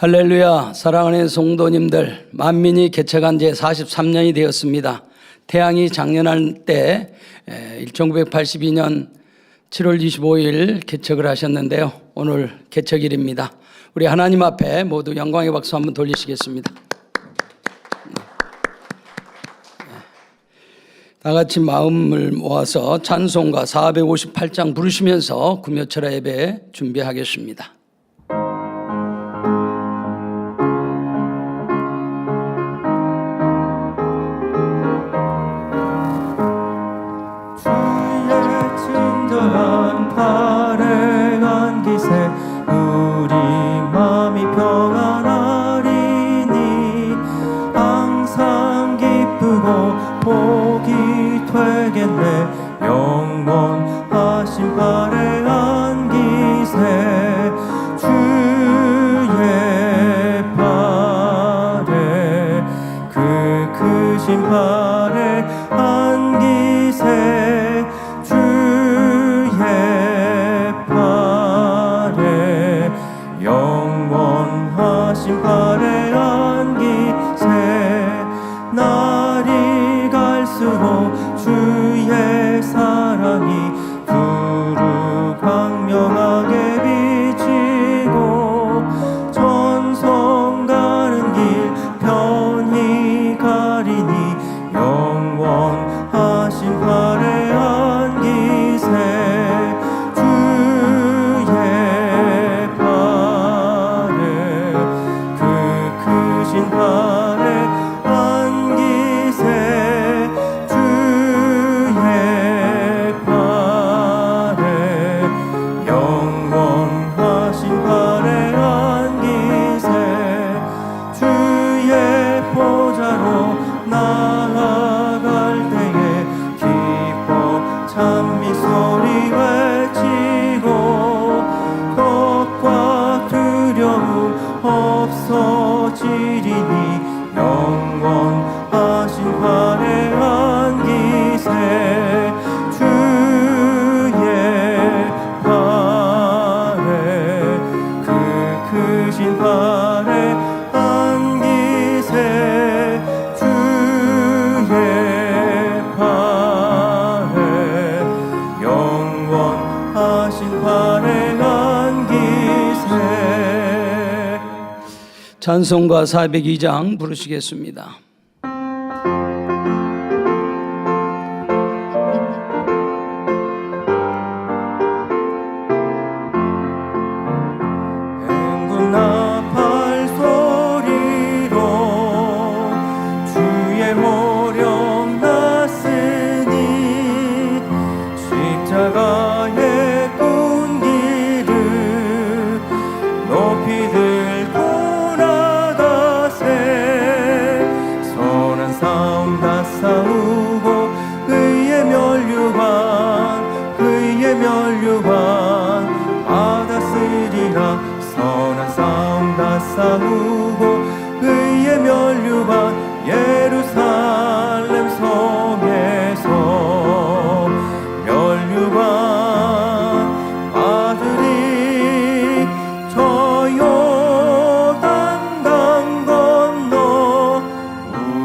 할렐루야. 사랑하는 성도님들, 만민이 개척한 지 43년이 되었습니다. 태양이 작년할 때 1982년 7월 25일 개척을 하셨는데요. 오늘 개척일입니다. 우리 하나님 앞에 모두 영광의 박수 한번 돌리시겠습니다. 다 같이 마음을 모아서 찬송가 458장 부르시면서 금요철야 예배 준비하겠습니다. 친절한 발행한 기세 우리 마음이 평안하리니 항상 기쁘고 복이 되겠네 영원하신 발행한 기세 주의 발에 그 크신 발행한 기세 영원하신 발행한 기세 날이 갈수록 주의 사랑이 두루 광명하게 비치고 전성 가는 길 편히 가리니 영원하신 발행한 기세 발행한 기세 주의 발에 영원하신 발행한 기세 주의 보좌로 나아갈 때에 기뻐 찬미 소리 외치고 걱과 두려움 없어지리니 영원하신 발행한 기세 주의 발에 그 크신 발행한 기세 주의 발에 영원하신 발행한 기세. 찬송가 402장 부르시겠습니다. 행군 나팔 소리로 주의 호령 났으니 십자가의 군기를 높이 들고 선한 싸움 다 싸우고 의의 멸류관 받았으리라 선한 싸움 다 싸우고 의의 멸류관 예루살렘 성에서 멸류관 받으리 저 요단 강 건너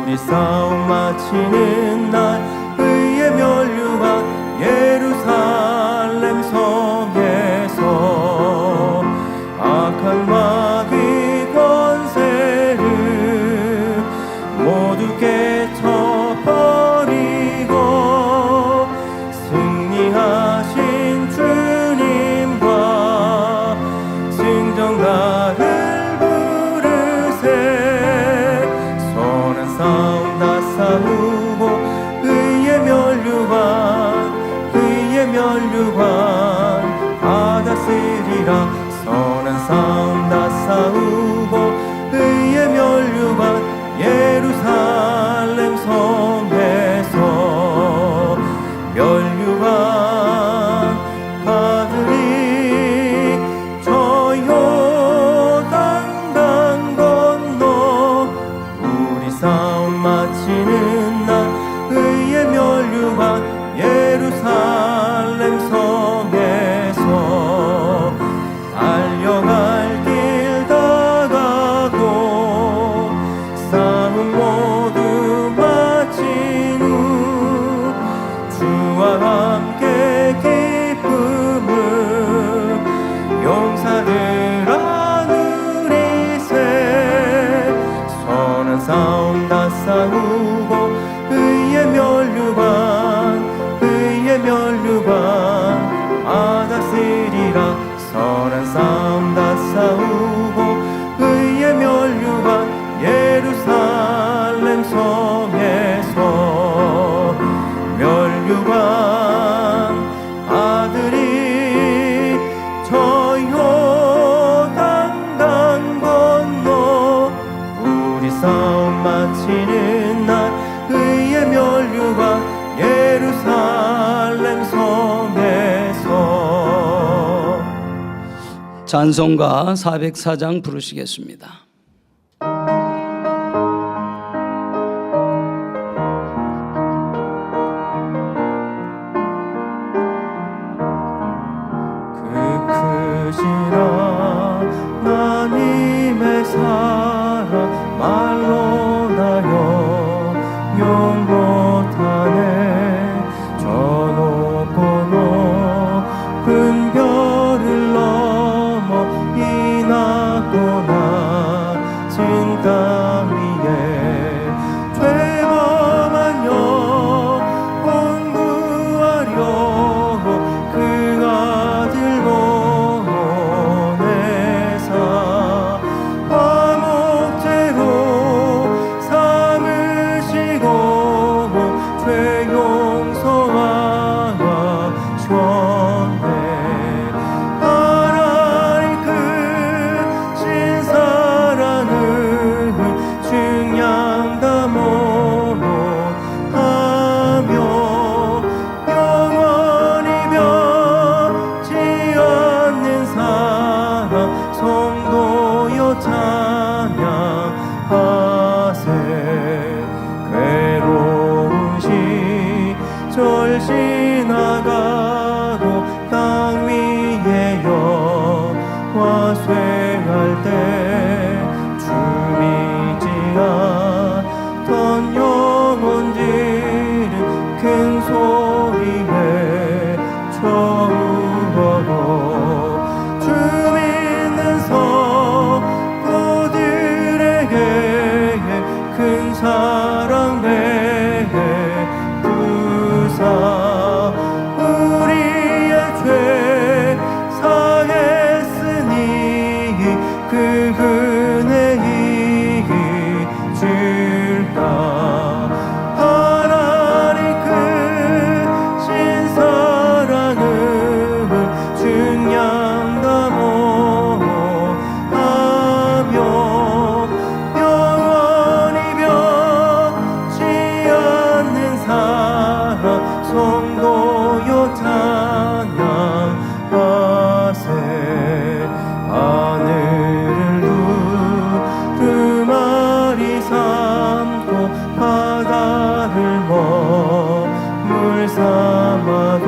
우리 싸움 마치는 날 의의 멸류관 예루살렘 성에서 악한 마귀 권세를 모두 깨쳐버리고 승리하신 주님과 승정가를 부르세 선한 싸움 다 싸우고 의의 멸류관 받았으리라 선한 싸움 다 싸우고 의의 멸류관 예루살렘 성에서 멸류관 받으리 저 요단 강 건너 우리 싸움 마치는 날 의의 멸류관 예루살렘 성에서 달려갈 길 다가 용사들아 누리세 선한 싸움 다 싸우고 의의 멸류관 받았으리라 선한 싸움 다 싸우고 의의 멸류관 예루살렘 성에서 멸류관 아들이 저 요단강 건너 우리 싸움 마치는 날 의의 멸류관 예루살렘 성에서 찬송가 404장 부르시겠습니다. 하나님의 사랑 말로 나여 용 못하네 저 높고 높은 별을 넘어 이 낮고 낮은 땅 위에 죄범한 영혼 구하려 그 아들 성도여 찬양하세 괴로운 시절 지나가도 땅 위에 여호와 쇠할 때 주미지 않던 영혼들은 큰 소리에 저울어도 큰 사랑 베푸사 우리의 죄 사했으니 그 은혜 잊을까 하나님 크신 사랑을 증량다모 성도여 찬양하세 하늘을 두루마리 삼고 바다를 머물 삼아도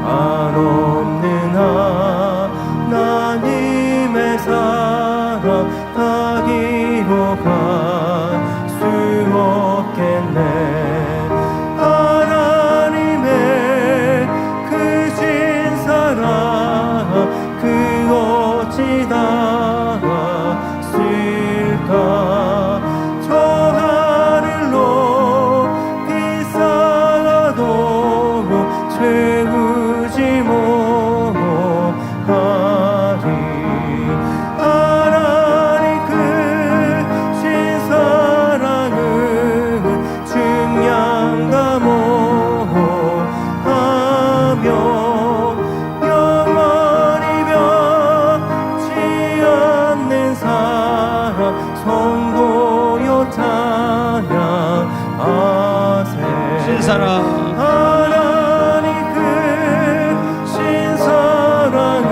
한없는 하나님의 사랑 다 기록할 수 없겠네 그 어찌 닿았을까 저 하늘로 비싸도 채우지 못하리 하나님 크신 사랑은 증량다 못하며 성도여 찬양하세 신사랑 하나님 크신 사랑은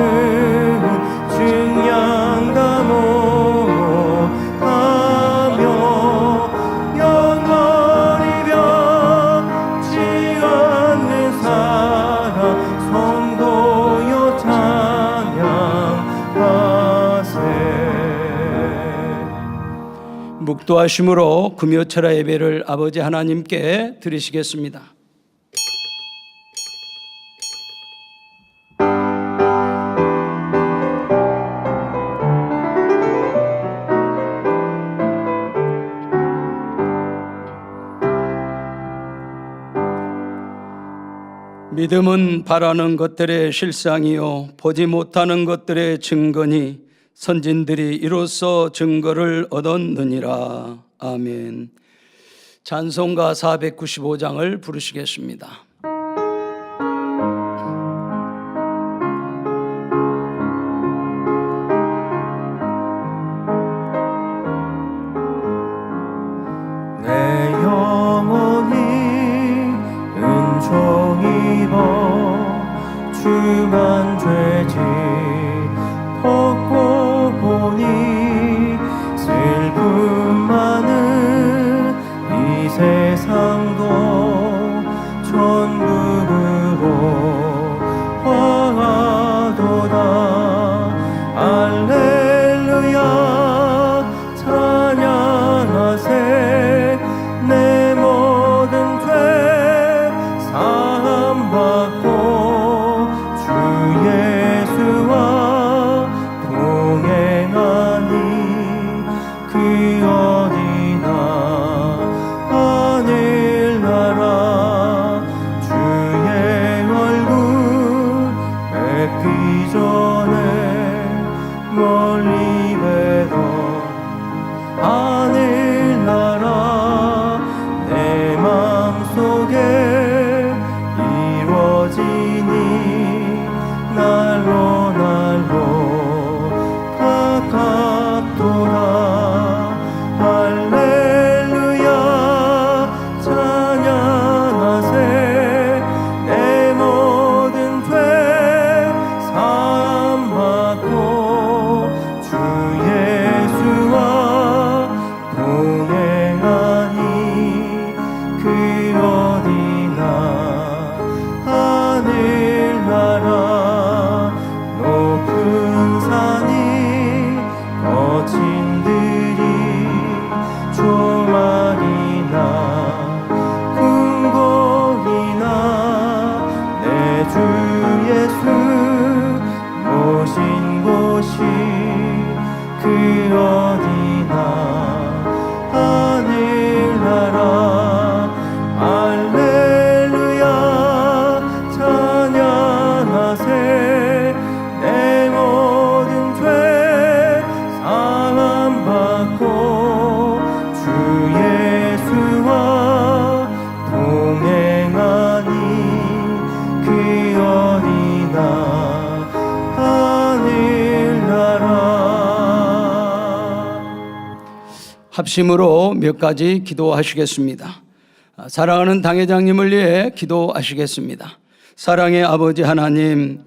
증량다 못하며 영원히 변치 않는 사랑 성도여 찬양하세 묵도하심으로 금요철야 예배를 아버지 하나님께 드리시겠습니다. 믿음은 바라는 것들의 실상이요 보지 못하는 것들의 증거니 선진들이 이로써 증거를 얻었느니라. 아멘. 찬송가 495장을 부르시겠습니다. 내 영혼이 은총 입어 중한 죄짓 벗고 보니 슬픔 많은 이 세상도 천국으로 화하도다. 할렐루야 찬양하세. 내 모든 죄 사함받고 주 예수와 동행하니 그 어디나 하늘나라. 주의 얼굴 뵙기 전에 멀리 뵈던 하늘나라 내 맘속에 이루어지니 날로 날로 가깝도다. 할렐루야 찬양하세. 내 모든 죄 사함받고 주 예수와 동행하니 그 어디나 하늘나라. 높은 산이 거친 들이 조망이나 궁궐이나 내 주 예수 모신 곳이 그 어디나 하늘나라. 할렐루야 찬양하세. 내 모든 죄 사함받고 주 예수와 동행하니 그 어디나 하늘나라. 합심으로 몇 가지 기도하시겠습니다. 사랑하는 당회장님을 위해 기도하시겠습니다. 사랑의 아버지 하나님,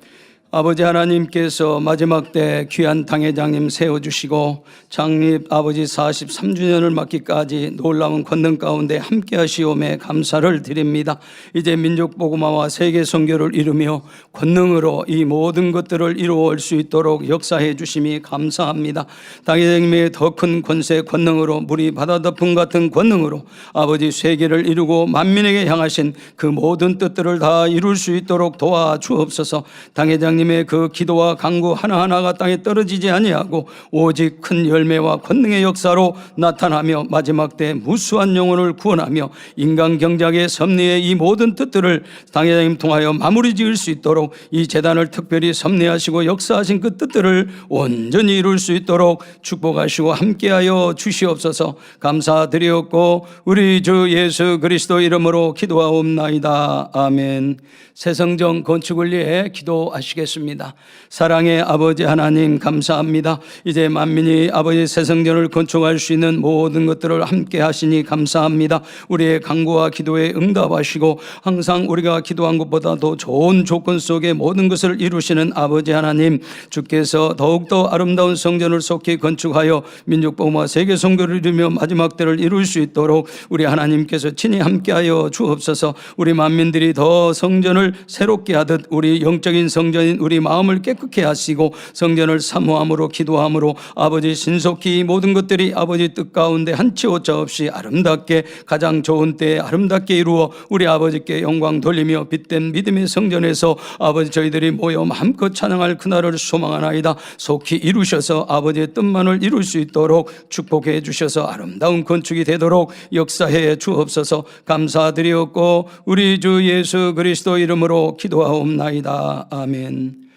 아버지 하나님께서 마지막 때 귀한 당회장님 세워주시고 창립 아버지 43주년을 맞기까지 놀라운 권능 가운데 함께 하시오매 감사를 드립니다. 이제 민족복음화와 세계선교를 이루며 권능으로 이 모든 것들을 이루어올 수 있도록 역사해 주심이 감사합니다. 당회장님의 더 큰 권세 권능으로 물이 바다 덮음 같은 권능으로 아버지 세계를 이루고 만민에게 향하신 그 모든 뜻들을 다 이룰 수 있도록 도와주옵소서. 당회장님의 그 기도와 간구 하나하나가 땅에 떨어지지 아니하고 오직 큰 열매와 권능의 역사로 나타나며 마지막 때 무수한 영혼을 구원하며 인간 경작의 섭리의 이 모든 뜻들을 당회장님 통하여 마무리 지을 수 있도록 이 재단을 특별히 섭리하시고 역사하신 그 뜻들을 온전히 이룰 수 있도록 축복하시고 함께하여 주시옵소서. 감사드리옵고 우리 주 예수 그리스도 이름으로 기도하옵나이다. 아멘. 새성정 건축을 위해 기도하시겠습니다. 사랑의 아버지 하나님 감사합니다. 이제 만민이 아버지 새성전을 건축할 수 있는 모든 것들을 함께 하시니 감사합니다. 우리의 간구와 기도에 응답하시고 항상 우리가 기도한 것보다 더 좋은 조건 속에 모든 것을 이루시는 아버지 하나님, 주께서 더욱더 아름다운 성전을 속히 건축하여 민족복음화 세계선교를 이루며 마지막 때를 이룰 수 있도록 우리 하나님께서 친히 함께하여 주옵소서. 우리 만민들이 더 성전을 새롭게 하듯 우리 영적인 성전인 된 우리 마음을 깨끗게 하시고 성전을 사모함으로 기도함으로 아버지 신속히 이 모든 것들이 아버지 뜻 가운데 한치 오차 없이 아름답게 가장 좋은 때에 아름답게 이루어 우리 아버지께 영광 돌리며 빛된 믿음의 성전에서 아버지 저희들이 모여 마음껏 찬양할 그날을 소망하나이다. 속히 이루셔서 아버지의 뜻만을 이룰 수 있도록 축복해 주셔서 아름다운 건축이 되도록 역사해 주옵소서. 감사드리옵고 우리 주 예수 그리스도 이름으로 기도하옵나이다. 아멘.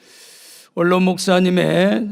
원로 목사님의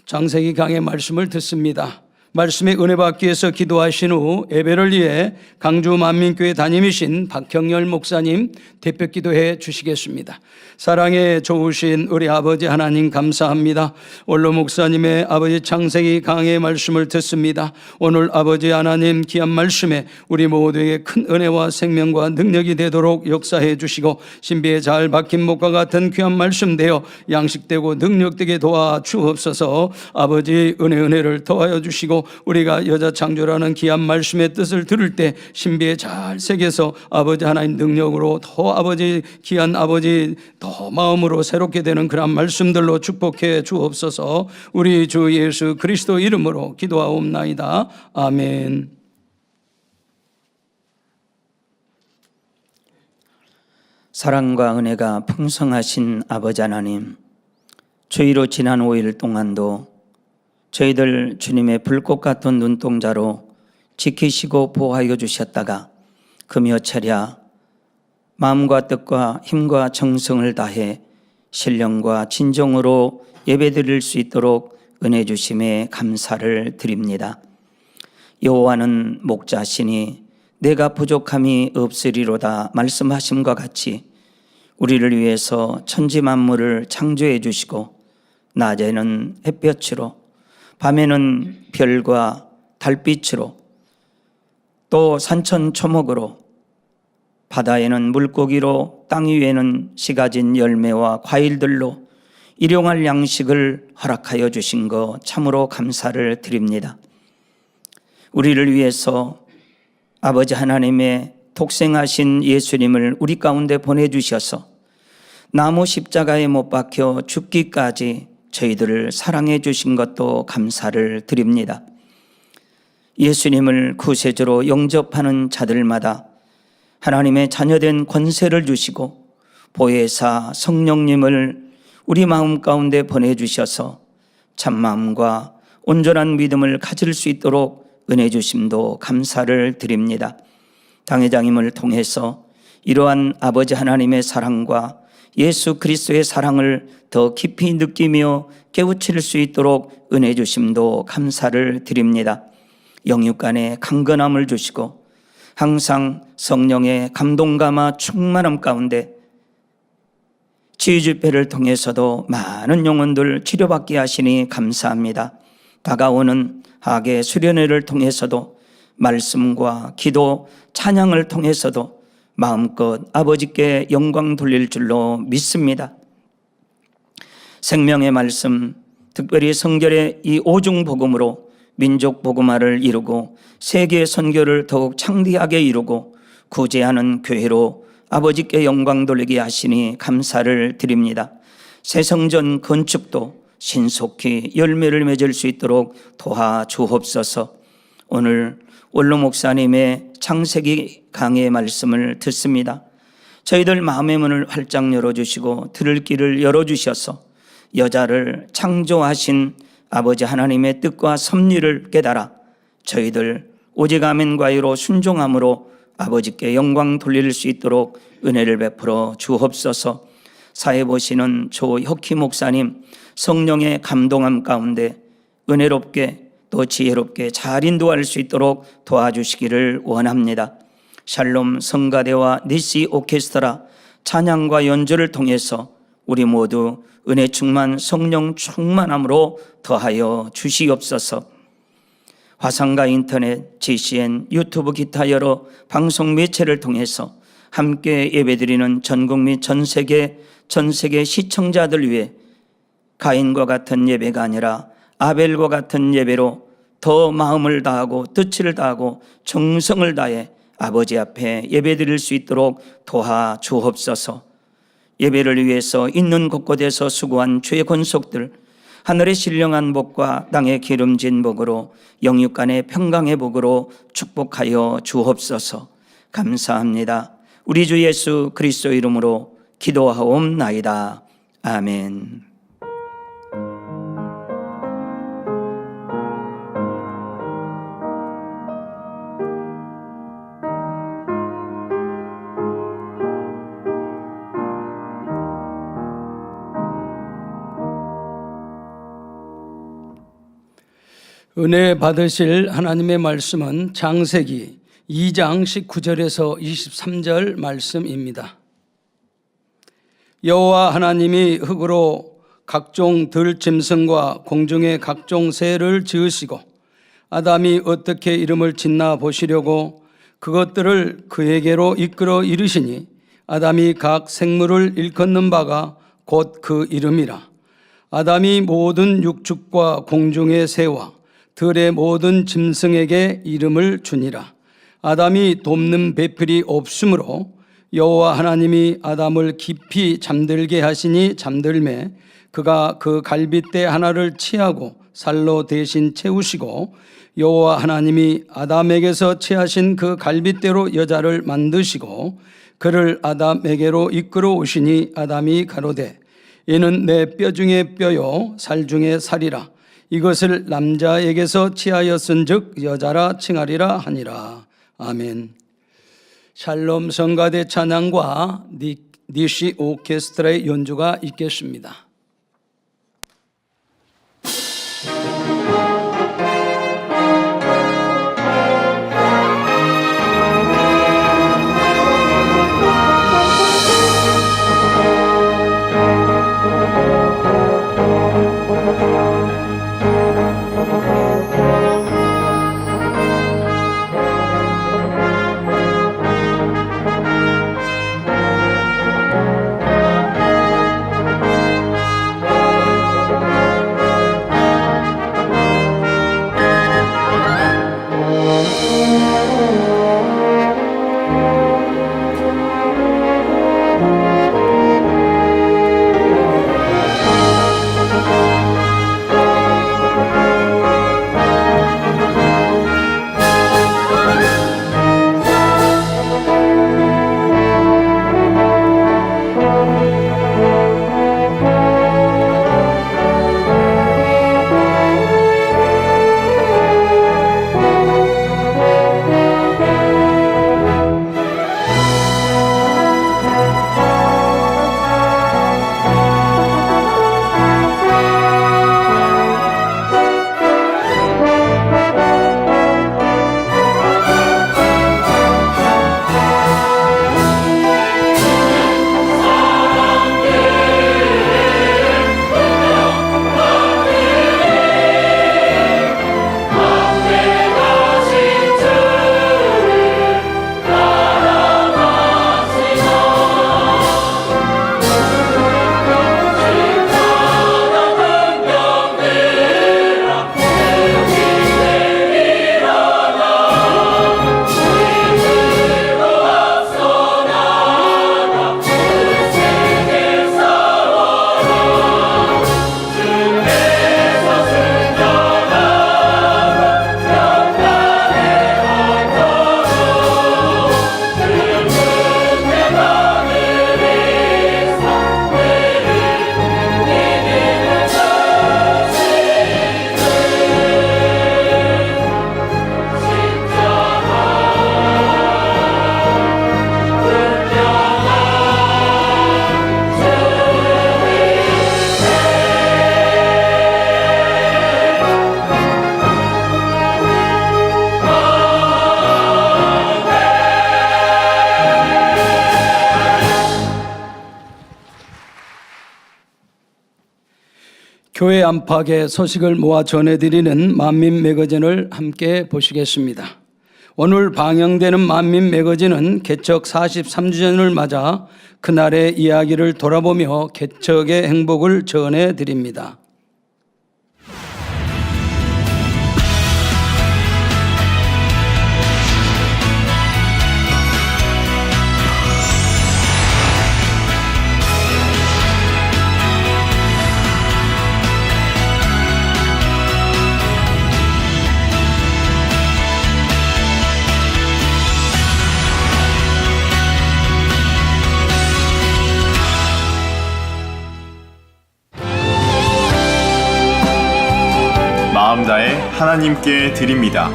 장세기 강의 말씀을 듣습니다. 말씀에 은혜 받기 위해서 기도하신 후 예배를 위해 강주 만민교회 담임이신 박형열 목사님 대표 기도해 주시겠습니다. 사랑에 좋으신 우리 아버지 하나님 감사합니다. 원로 목사님의 아버지 창세기 강의 말씀을 듣습니다. 오늘 아버지 하나님 귀한 말씀에 우리 모두에게 큰 은혜와 생명과 능력이 되도록 역사해 주시고 신비에 잘 박힌 목과 같은 귀한 말씀 되어 양식되고 능력되게 도와 주옵소서. 아버지 은혜를 더하여 주시고 우리가 여자 창조라는 귀한 말씀의 뜻을 들을 때 신비에 잘 새겨서 아버지 하나님 능력으로 더 아버지 귀한 아버지 더 마음으로 새롭게 되는 그런 말씀들로 축복해 주옵소서. 우리 주 예수 그리스도 이름으로 기도하옵나이다. 아멘. 사랑과 은혜가 풍성하신 아버지 하나님, 주의로 지난 5일 동안도 저희들 주님의 불꽃 같은 눈동자로 지키시고 보호하여 주셨다가 금요철야 마음과 뜻과 힘과 정성을 다해 신령과 진정으로 예배드릴 수 있도록 은혜 주심에 감사를 드립니다. 여호와는 목자시니 내가 부족함이 없으리로다 말씀하심과 같이 우리를 위해서 천지 만물을 창조해 주시고 낮에는 햇볕으로 밤에는 별과 달빛으로 또 산천초목으로 바다에는 물고기로 땅 위에는 씨 가진 열매와 과일들로 일용할 양식을 허락하여 주신 것 참으로 감사를 드립니다. 우리를 위해서 아버지 하나님의 독생하신 예수님을 우리 가운데 보내주셔서 나무 십자가에 못 박혀 죽기까지 저희들을 사랑해 주신 것도 감사를 드립니다. 예수님을 구세주로 영접하는 자들마다 하나님의 자녀된 권세를 주시고 보혜사 성령님을 우리 마음 가운데 보내주셔서 참마음과 온전한 믿음을 가질 수 있도록 은혜 주심도 감사를 드립니다. 당회장님을 통해서 이러한 아버지 하나님의 사랑과 예수 그리스도의 사랑을 더 깊이 느끼며 깨우칠 수 있도록 은혜 주심도 감사를 드립니다. 영육간에 강건함을 주시고 항상 성령의 감동감화 충만함 가운데 치유집회를 통해서도 많은 영혼들 치료받게 하시니 감사합니다. 다가오는 학예 수련회를 통해서도 말씀과 기도, 찬양을 통해서도 마음껏 아버지께 영광 돌릴 줄로 믿습니다. 생명의 말씀, 특별히 성결의 이 오중복음으로 민족 복음화를 이루고 세계 선교를 더욱 창대하게 이루고 구제하는 교회로 아버지께 영광 돌리게 하시니 감사를 드립니다. 새 성전 건축도 신속히 열매를 맺을 수 있도록 도와주옵소서. 오늘 원로 목사님의 창세기 강의 말씀을 듣습니다. 저희들 마음의 문을 활짝 열어주시고 들을 길을 열어주셔서 여자를 창조하신 아버지 하나님의 뜻과 섭리를 깨달아 저희들 오직 아멘과의로 순종함으로 아버지께 영광 돌릴 수 있도록 은혜를 베풀어 주옵소서. 사회 보시는 조혁희 목사님 성령의 감동함 가운데 은혜롭게 또 지혜롭게 잘 인도할 수 있도록 도와주시기를 원합니다. 샬롬 성가대와 니시 오케스트라 찬양과 연주를 통해서 우리 모두 은혜 충만 성령 충만함으로 더하여 주시옵소서. 화상과 인터넷, GCN, 유튜브 기타 여러 방송 매체를 통해서 함께 예배드리는 전국민 전세계 시청자들 위해 가인과 같은 예배가 아니라 아벨과 같은 예배로 더 마음을 다하고 뜻을 다하고 정성을 다해 아버지 앞에 예배드릴 수 있도록 도와주옵소서. 예배를 위해서 있는 곳곳에서 수고한 주의 권속들, 하늘의 신령한 복과 땅의 기름진 복으로 영육간의 평강의 복으로 축복하여 주옵소서. 감사합니다. 우리 주 예수 그리스도 이름으로 기도하옵나이다. 아멘. 은혜 받으실 하나님의 말씀은 창세기 2장 19절에서 23절 말씀입니다. 여호와 하나님이 흙으로 각종 들짐승과 공중의 각종 새를 지으시고 아담이 어떻게 이름을 짓나 보시려고 그것들을 그에게로 이끌어 이르시니 아담이 각 생물을 일컫는 바가 곧 그 이름이라. 아담이 모든 육축과 공중의 새와 들의 모든 짐승에게 이름을 주니라. 아담이 돕는 배필이 없으므로 여호와 하나님이 아담을 깊이 잠들게 하시니 잠들매 그가 그 갈빗대 하나를 취하고 살로 대신 채우시고 여호와 하나님이 아담에게서 취하신 그 갈빗대로 여자를 만드시고 그를 아담에게로 이끌어 오시니 아담이 가로되 이는 내 뼈 중에 뼈요 살 중에 살이라. 이것을 남자에게서 취하였은즉 여자라 칭하리라 하니라. 아멘. 샬롬 성가대 찬양과 니시 오케스트라의 연주가 있겠습니다. 교회 안팎의 소식을 모아 전해드리는 만민 매거진을 함께 보시겠습니다. 오늘 방영되는 만민 매거진은 개척 43주년을 맞아 그날의 이야기를 돌아보며 개척의 행복을 전해드립니다. 마음 다해 하나님께 드립니다.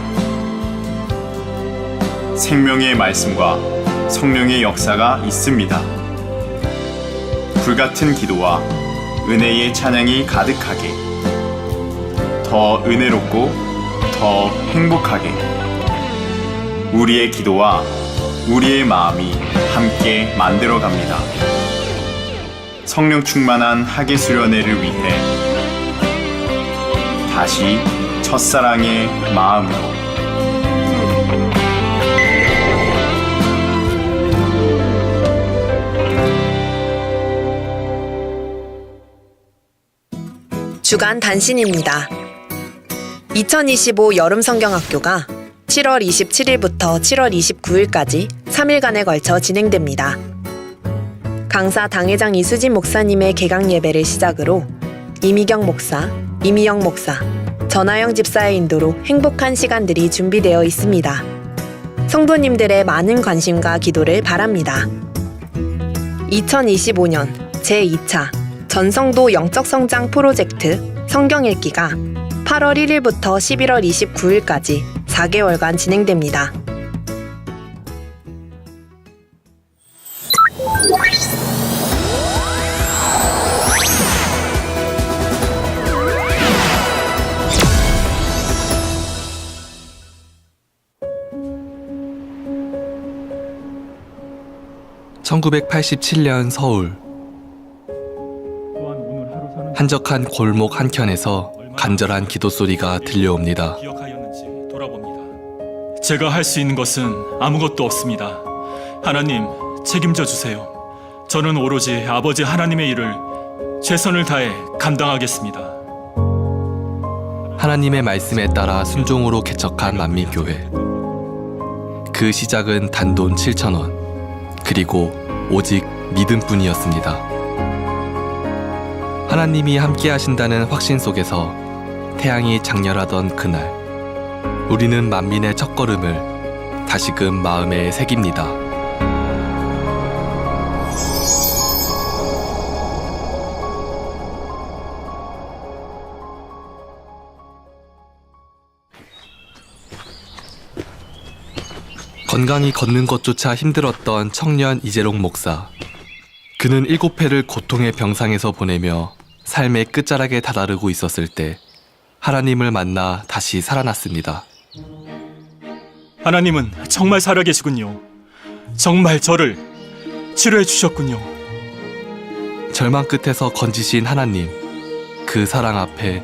생명의 말씀과 성령의 역사가 있습니다. 불같은 기도와 은혜의 찬양이 가득하게, 더 은혜롭고 더 행복하게 우리의 기도와 우리의 마음이 함께 만들어갑니다. 성령 충만한 학예 수련회를 위해 다시 첫사랑의 마음으로 주간 단신입니다. 2025 여름 성경학교가 7월 27일부터 7월 29일까지 3일간에 걸쳐 진행됩니다. 강사 당회장 이수진 목사님의 개강 예배를 시작으로 이미경 목사, 이미영 목사, 전하영 집사의 인도로 행복한 시간들이 준비되어 있습니다. 성도님들의 많은 관심과 기도를 바랍니다. 2025년 제2차 전성도 영적성장 프로젝트 성경읽기가 8월 1일부터 11월 29일까지 4개월간 진행됩니다. (1987년) 서울 한적한 골목 한켠에서 간절한 기도 소리가 들려옵니다. 기억하였는지 돌아봅니다. 제가 할 수 있는 것은 아무것도 없습니다. 하나님, 책임져 주세요. 저는 오로지 아버지 하나님의 일을 최선을 다해 감당하겠습니다. 하나님의 말씀에 따라 순종으로 개척한 만민교회. 그 시작은 단돈 7,000원, 그리고 오직 믿음뿐이었습니다. 하나님이 함께 하신다는 확신 속에서 태양이 장렬하던 그날, 우리는 만민의 첫걸음을 다시금 마음에 새깁니다. 건강히 걷는 것조차 힘들었던 청년 이재롱 목사. 그는 7회를 고통의 병상에서 보내며 삶의 끝자락에 다다르고 있었을 때 하나님을 만나 다시 살아났습니다. 하나님은 정말 살아계시군요. 정말 저를 치료해 주셨군요. 절망 끝에서 건지신 하나님, 그 사랑 앞에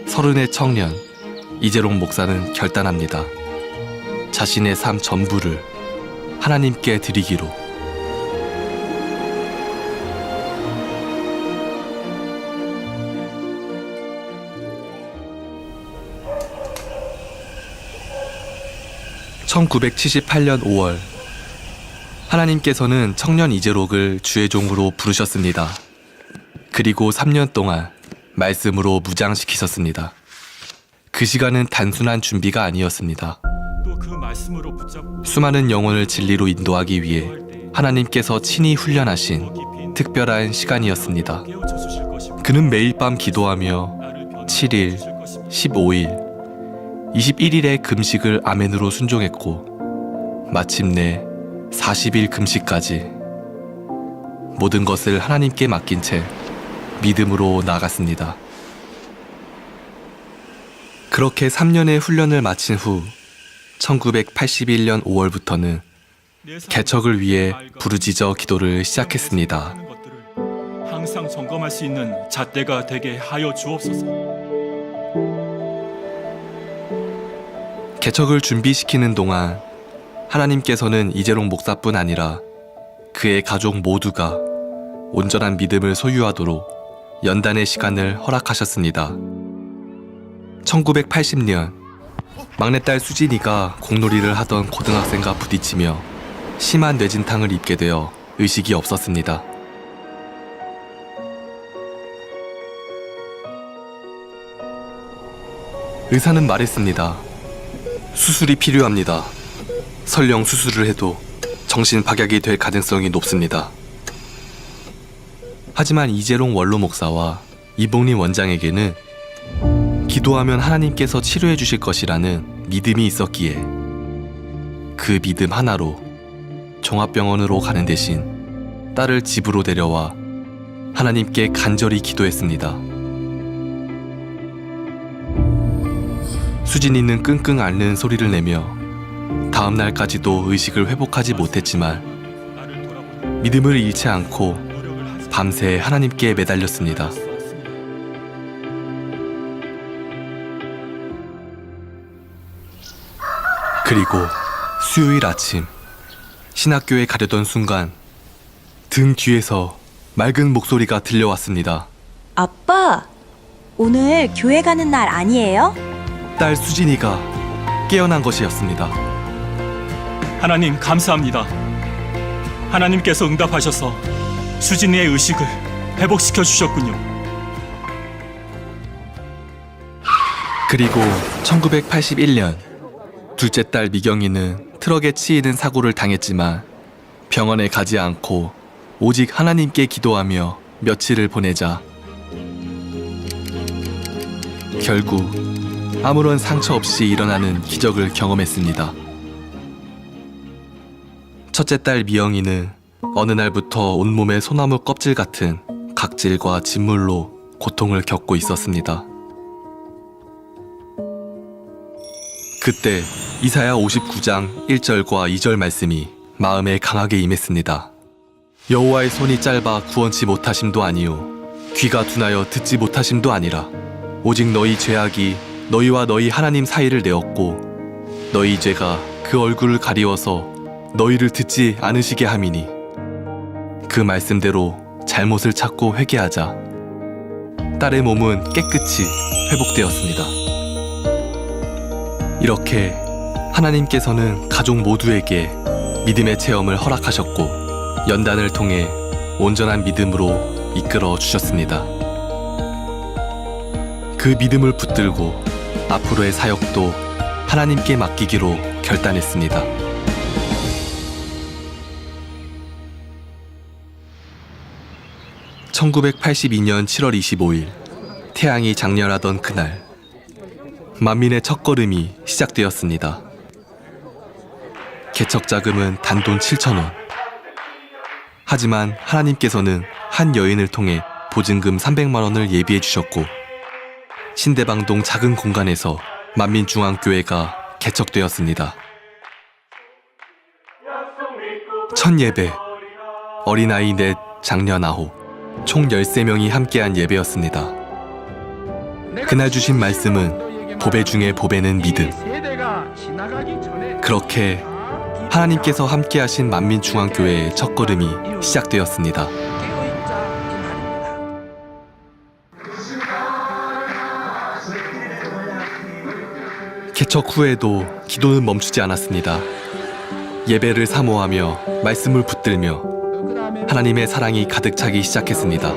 30의 청년 이재롱 목사는 결단합니다. 자신의 삶 전부를 하나님께 드리기로. (1978년 5월) 하나님께서는 청년 이재록을 주의 종으로 부르셨습니다. 그리고 3년 동안 말씀으로 무장시키셨습니다. 그 시간은 단순한 준비가 아니었습니다. 또 그 말씀으로 붙잡고 수많은 영혼을 진리로 인도하기 위해 하나님께서 친히 훈련하신 특별한 시간이었습니다. 깨우쳐 주실 것입니다. 그는 매일 밤 기도하며 7일, 15일, 21일의 금식을 아멘으로 순종했고 마침내 40일 금식까지 모든 것을 하나님께 맡긴 채 믿음으로 나아갔습니다. 그렇게 3년의 훈련을 마친 후 1981년 5월부터는 개척을 위해 부르짖어 기도를 시작했습니다. 항상 점검할 수 있는 잣대가 되게 하여 주옵소서. 개척을 준비시키는 동안 하나님께서는 이재롱 목사뿐 아니라 그의 가족 모두가 온전한 믿음을 소유하도록 연단의 시간을 허락하셨습니다. 1980년 막내딸 수진이가 공놀이를 하던 고등학생과 부딪히며 심한 뇌진탕을 입게 되어 의식이 없었습니다. 의사는 말했습니다. 수술이 필요합니다. 설령 수술을 해도 정신 박약이 될 가능성이 높습니다. 하지만 이재롱 원로 목사와 이봉림 원장에게는 기도하면 하나님께서 치료해 주실 것이라는 믿음이 있었기에 그 믿음 하나로 종합병원으로 가는 대신 딸을 집으로 데려와 하나님께 간절히 기도했습니다. 수진이는 끙끙 앓는 소리를 내며 다음 날까지도 의식을 회복하지 못했지만 믿음을 잃지 않고 밤새 하나님께 매달렸습니다. 그리고 수요일 아침 신학교에 가려던 순간 등 뒤에서 맑은 목소리가 들려왔습니다. 아빠, 오늘 교회 가는 날 아니에요? 딸 수진이가 깨어난 것이었습니다. 하나님 감사합니다. 하나님께서 응답하셔서 수진이의 의식을 회복시켜 주셨군요. 그리고 1981년 둘째 딸 미경이는 트럭에 치이는 사고를 당했지만 병원에 가지 않고 오직 하나님께 기도하며 며칠을 보내자 결국 아무런 상처 없이 일어나는 기적을 경험했습니다. 첫째 딸 미영이는 어느 날부터 온몸에 소나무 껍질 같은 각질과 진물로 고통을 겪고 있었습니다. 그때 이사야 59장 1절과 2절 말씀이 마음에 강하게 임했습니다. 여호와의 손이 짧아 구원치 못하심도 아니요 귀가 둔하여 듣지 못하심도 아니라 오직 너희 죄악이 너희와 너희 하나님 사이를 내었고 너희 죄가 그 얼굴을 가리워서 너희를 듣지 않으시게 함이니 그 말씀대로 잘못을 찾고 회개하자. 딸의 몸은 깨끗이 회복되었습니다. 이렇게 하나님께서는 가족 모두에게 믿음의 체험을 허락하셨고 연단을 통해 온전한 믿음으로 이끌어 주셨습니다. 그 믿음을 붙들고 앞으로의 사역도 하나님께 맡기기로 결단했습니다. (1982년 7월 25일) 태양이 장렬하던 그날 만민의 첫걸음이 시작되었습니다. 개척 자금은 단돈 7,000원. 하지만 하나님께서는 한 여인을 통해 보증금 300만 원을 예비해 주셨고 신대방동 작은 공간에서 만민중앙교회가 개척되었습니다. 첫 예배, 어린아이 넷, 장년 9, 총 13명이 함께한 예배였습니다. 그날 주신 말씀은 보배 중에 보배는 믿음. 그렇게 하나님께서 함께하신 만민중앙교회의 첫걸음이 시작되었습니다. 개척 후에도 기도는 멈추지 않았습니다. 예배를 사모하며 말씀을 붙들며 하나님의 사랑이 가득 차기 시작했습니다.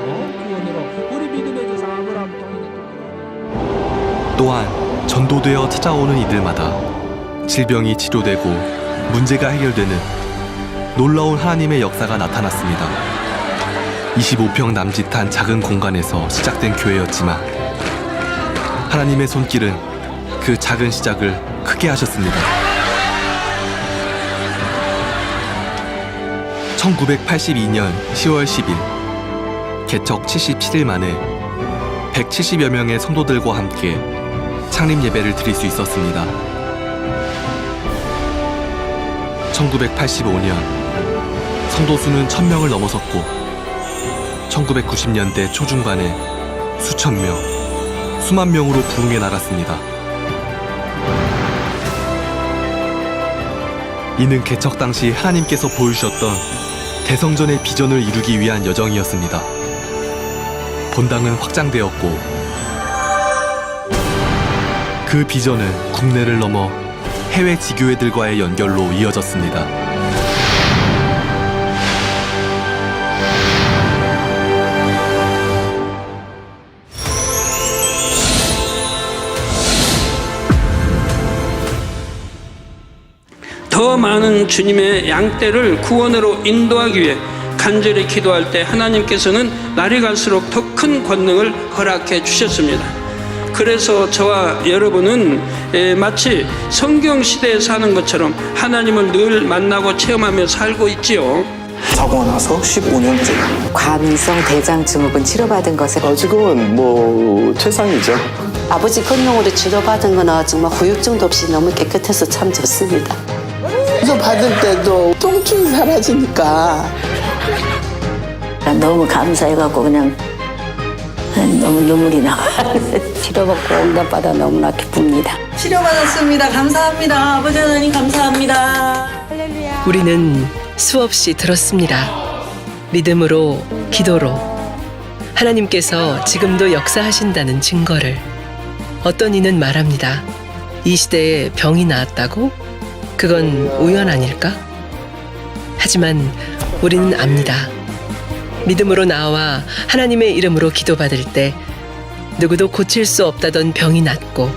또한 전도되어 찾아오는 이들마다 질병이 치료되고 문제가 해결되는 놀라운 하나님의 역사가 나타났습니다. 25평 남짓한 작은 공간에서 시작된 교회였지만 하나님의 손길은 그 작은 시작을 크게 하셨습니다. 1982년 10월 10일 개척 77일 만에 170여 명의 성도들과 함께 창립 예배를 드릴 수 있었습니다. 1985년 성도 수는 1000명을 넘어섰고 1990년대 초중반에 수천 명, 수만 명으로 부흥해 나갔습니다. 이는 개척 당시 하나님께서 보여주셨던 대성전의 비전을 이루기 위한 여정이었습니다. 본당은 확장되었고 그 비전은 국내를 넘어 해외 지교회들과의 연결로 이어졌습니다. 더 많은 주님의 양떼를 구원으로 인도하기 위해 간절히 기도할 때 하나님께서는 날이 갈수록 더 큰 권능을 허락해 주셨습니다. 그래서 저와 여러분은 마치 성경 시대에 사는 것처럼 하나님을 늘 만나고 체험하며 살고 있지요. 사고 나서 15년째. 과민성 대장 증후군 치료받은 것에 지금은 뭐 최상이죠. 아버지 건강으로 치료받은 거는 정말 후유증도 없이 너무 깨끗해서 참 좋습니다. 수술 받을 때도 통증이 사라지니까 너무 감사해갖고 그냥 너무 눈물이 나와요. 치료받고 응답받아 너무나 기쁩니다. 치료받았습니다. 감사합니다. 아버지 하나님 감사합니다. 우리는 수없이 들었습니다. 믿음으로, 기도로 하나님께서 지금도 역사하신다는 증거를. 어떤 이는 말합니다. 이 시대에 병이 나았다고? 그건 우연 아닐까? 하지만 우리는 압니다. 믿음으로 나와 하나님의 이름으로 기도받을 때 누구도 고칠 수 없다던 병이 낫고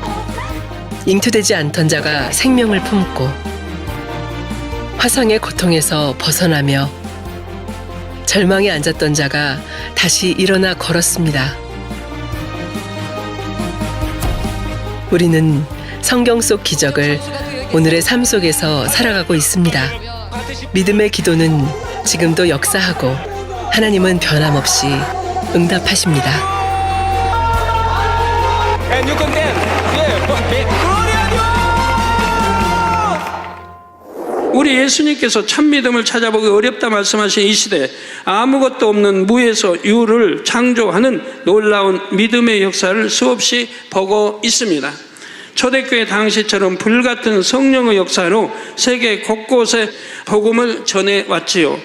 잉투되지 않던 자가 생명을 품고 화상의 고통에서 벗어나며 절망에 앉았던 자가 다시 일어나 걸었습니다. 우리는 성경 속 기적을 오늘의 삶 속에서 살아가고 있습니다. 믿음의 기도는 지금도 역사하고 하나님은 변함없이 응답하십니다. 우리 예수님께서 참 믿음을 찾아보기 어렵다 말씀하신 이 시대, 아무것도 없는 무에서 유를 창조하는 놀라운 믿음의 역사를 수없이 보고 있습니다. 초대교회 당시처럼 불같은 성령의 역사로 세계 곳곳에 복음을 전해왔지요.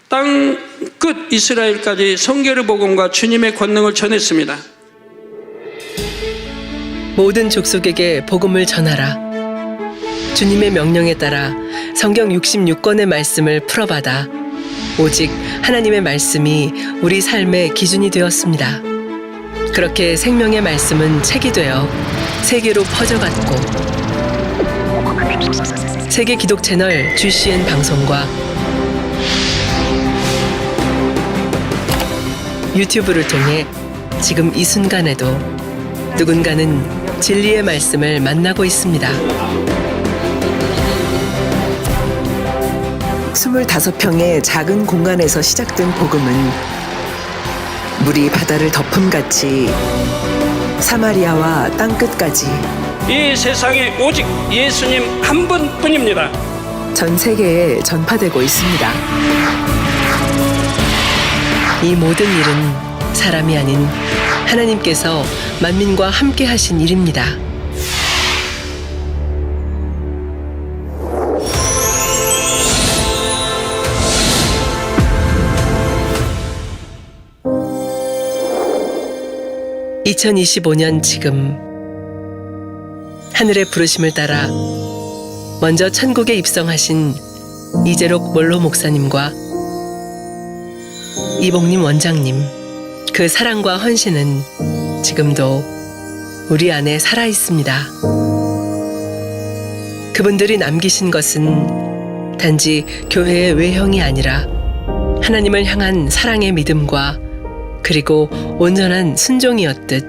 땅 끝 이스라엘까지 성결의 복음과 주님의 권능을 전했습니다. 모든 족속에게 복음을 전하라. 주님의 명령에 따라 성경 66권의 말씀을 풀어받아 오직 하나님의 말씀이 우리 삶의 기준이 되었습니다. 그렇게 생명의 말씀은 책이 되어 세계로 퍼져갔고 세계 기독 채널 GCN 방송과 유튜브를 통해 지금 이 순간에도 누군가는 진리의 말씀을 만나고 있습니다. 25평의 작은 공간에서 시작된 복음은 물이 바다를 덮음같이 사마리아와 땅끝까지 이 세상에 오직 예수님 한 분뿐입니다. 전 세계에 전파되고 있습니다. 이 모든 일은 사람이 아닌 하나님께서 만민과 함께 하신 일입니다. (2025년) 지금 하늘의 부르심을 따라 먼저 천국에 입성하신 이재록 원로 목사님과 이복님 원장님, 그 사랑과 헌신은 지금도 우리 안에 살아 있습니다. 그분들이 남기신 것은 단지 교회의 외형이 아니라 하나님을 향한 사랑의 믿음과 그리고 온전한 순종이었듯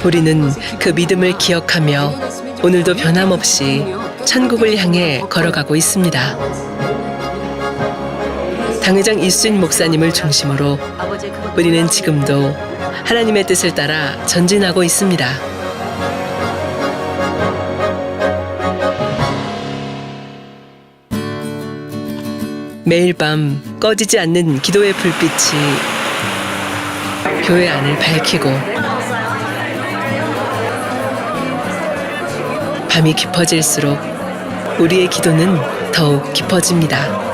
우리는 그 믿음을 기억하며 오늘도 변함없이 천국을 향해 걸어가고 있습니다. 당회장 이수진 목사님을 중심으로 우리는 지금도 하나님의 뜻을 따라 전진하고 있습니다. 매일 밤 꺼지지 않는 기도의 불빛이 교회 안을 밝히고 밤이 깊어질수록 우리의 기도는 더욱 깊어집니다.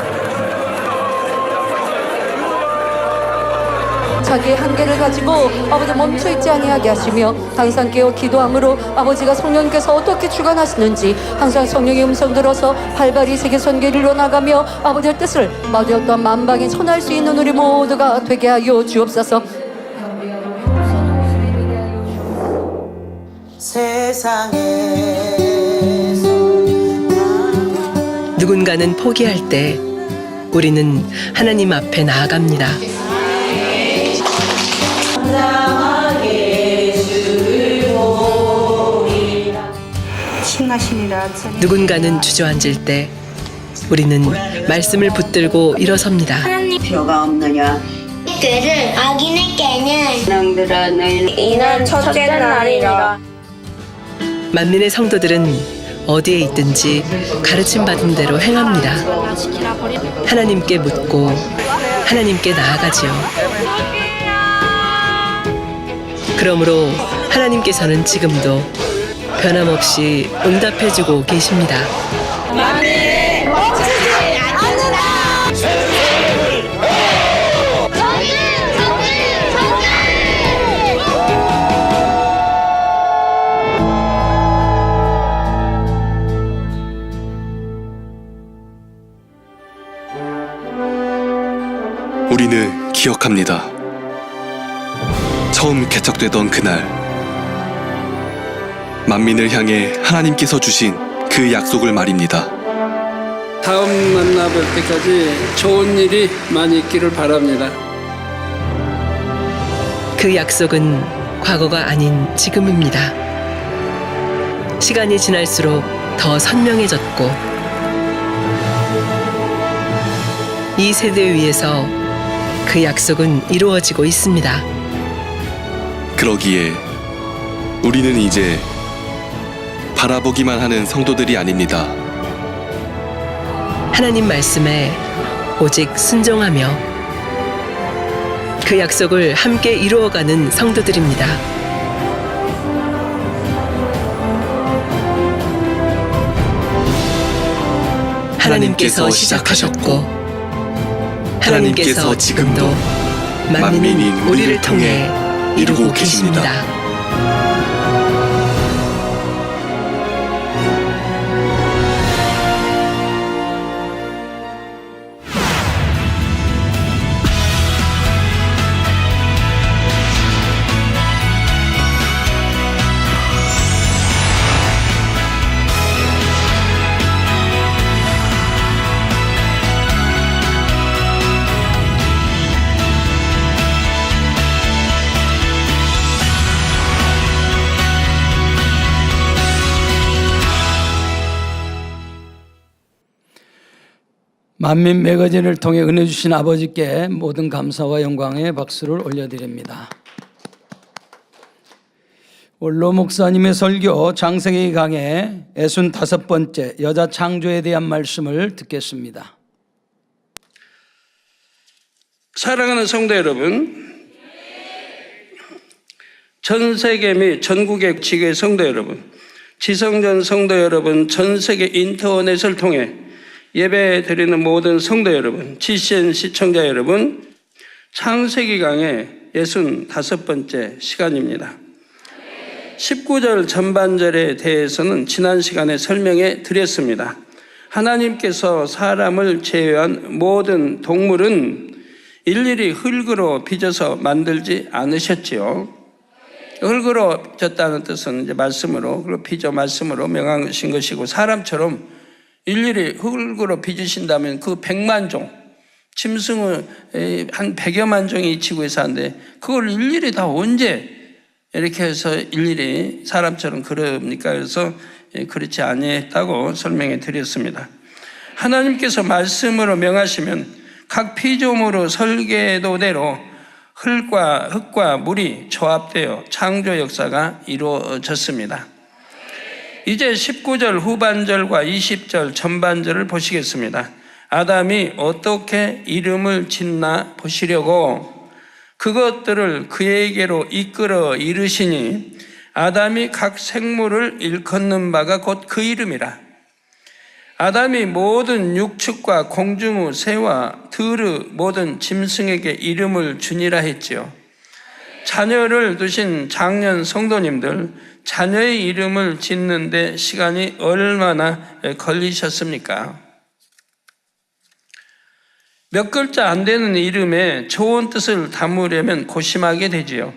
자기의 한계를 가지고 아버지 멈춰있지 아니하게 하시며 항상 깨어 기도함으로 아버지가 성령께서 어떻게 주관하시는지 항상 성령의 음성 들어서 활발히 세계 선교를 이뤄나가며 아버지의 뜻을 마주 어떤 만방에 전할 수 있는 우리 모두가 되게 하여 주옵소서. 누군가는 포기할 때 우리는 하나님 앞에 나아갑니다. 누군가는 주저앉을 때 우리는 말씀을 붙들고 일어섭니다. 표가 없느냐? 그를 악인에게는 낭들아 너희는 이는 첫째 날이라. 만민의 성도들은 어디에 있든지 가르침 받은 대로 행합니다. 하나님께 묻고 하나님께 나아가지요. 그러므로 하나님께서는 지금도 변함없이 응답해주고 계십니다. 우리는 기억합니다. 처음 개척되던 그날, 만민을 향해 하나님께서 주신 그 약속을 말입니다. 다음 만나뵐 때까지 좋은 일이 많이 있기를 바랍니다. 그 약속은 과거가 아닌 지금입니다. 시간이 지날수록 더 선명해졌고 이 세대 위에서 그 약속은 이루어지고 있습니다. 그러기에 우리는 이제 바라보기만 하는 성도들이 아닙니다. 하나님 말씀에 오직 순종하며 그 약속을 함께 이루어가는 성도들입니다. 하나님께서 시작하셨고 하나님께서 지금도 만민인 우리를 통해 이루고 계십니다. 만민 매거진을 통해 은혜 주신 아버지께 모든 감사와 영광의 박수를 올려드립니다. 원로 목사님의 설교 장세기 강의 65번째 여자 창조에 대한 말씀을 듣겠습니다. 사랑하는 성도 여러분, 전 세계 및 전국의 지교회 성도 여러분, 지성전 성도 여러분, 전 세계 인터넷을 통해 예배 드리는 모든 성도 여러분, GCN 시청자 여러분, 창세기 강의 65번째 시간입니다. 19절 전반절에 대해서는 지난 시간에 설명해 드렸습니다. 하나님께서 사람을 제외한 모든 동물은 일일이 흙으로 빚어서 만들지 않으셨지요. 흙으로 빚었다는 뜻은 이제 말씀으로, 그리고 빚어 말씀으로 명하신 것이고, 사람처럼 일일이 흙으로 빚으신다면 그 100만 종, 짐승을 한 100여만 종이 지구에 사는데 그걸 일일이 다 언제 이렇게 해서 일일이 사람처럼 그럽니까? 그래서 그렇지 아니했다고 설명해 드렸습니다. 하나님께서 말씀으로 명하시면 각 피조물의 설계도대로 흙과 물이 조합되어 창조 역사가 이루어졌습니다. 이제 19절 후반절과 20절 전반절을 보시겠습니다. 아담이 어떻게 이름을 짓나 보시려고 그것들을 그에게로 이끌어 이르시니 아담이 각 생물을 일컫는 바가 곧 그 이름이라. 아담이 모든 육축과 공중의 새와 들의 모든 짐승에게 이름을 주니라 했지요. 자녀를 두신 장년 성도님들, 자녀의 이름을 짓는데 시간이 얼마나 걸리셨습니까? 몇 글자 안 되는 이름에 좋은 뜻을 담으려면 고심하게 되지요.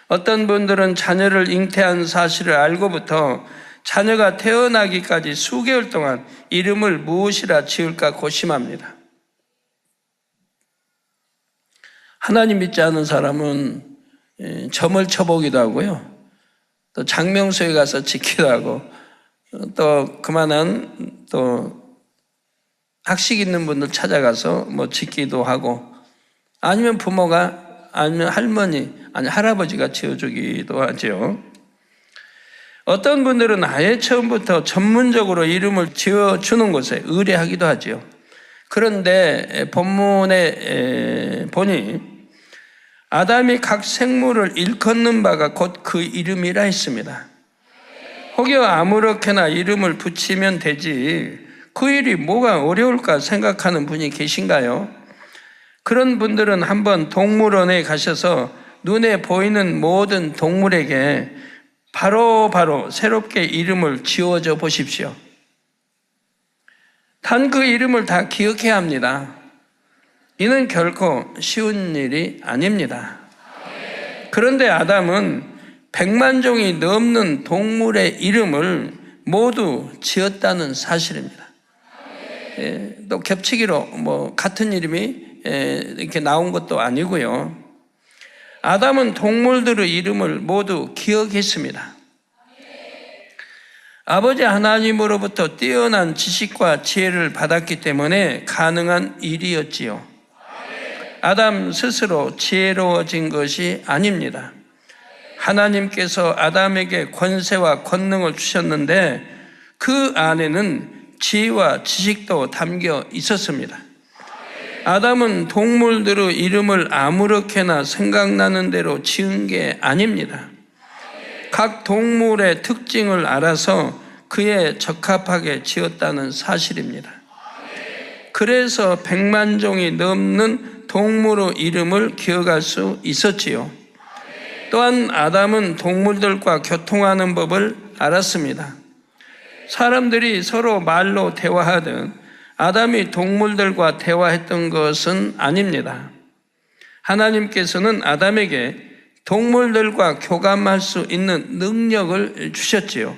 어떤 분들은 자녀를 잉태한 사실을 알고부터 자녀가 태어나기까지 수개월 동안 이름을 무엇이라 지을까 고심합니다. 하나님 믿지 않은 사람은 점을 쳐보기도 하고요. 또 장명소에 가서 지키기도 하고, 또 그만한 또 학식 있는 분들 찾아가서 뭐 짓기도 하고, 아니면 부모가, 아니면 할머니, 아니 할아버지가 지어주기도 하죠. 어떤 분들은 아예 처음부터 전문적으로 이름을 지어주는 것에 의뢰하기도 하죠. 그런데 본문에 보니 아담이 각 생물을 일컫는 바가 곧 그 이름이라 했습니다. 혹여 아무렇게나 이름을 붙이면 되지 그 일이 뭐가 어려울까 생각하는 분이 계신가요? 그런 분들은 한번 동물원에 가셔서 눈에 보이는 모든 동물에게 바로바로 새롭게 이름을 지어줘 보십시오. 단 그 이름을 다 기억해야 합니다. 이는 결코 쉬운 일이 아닙니다. 그런데 아담은 100만 종이 넘는 동물의 이름을 모두 지었다는 사실입니다. 또 겹치기로 뭐 같은 이름이 이렇게 나온 것도 아니고요. 아담은 동물들의 이름을 모두 기억했습니다. 아버지 하나님으로부터 뛰어난 지식과 지혜를 받았기 때문에 가능한 일이었지요. 아담 스스로 지혜로워진 것이 아닙니다. 하나님께서 아담에게 권세와 권능을 주셨는데 그 안에는 지혜와 지식도 담겨 있었습니다. 아담은 동물들의 이름을 아무렇게나 생각나는 대로 지은 게 아닙니다. 각 동물의 특징을 알아서 그에 적합하게 지었다는 사실입니다. 그래서 100만 종이 넘는 동물의 이름을 기억할 수 있었지요. 또한 아담은 동물들과 교통하는 법을 알았습니다. 사람들이 서로 말로 대화하듯 아담이 동물들과 대화했던 것은 아닙니다. 하나님께서는 아담에게 동물들과 교감할 수 있는 능력을 주셨지요.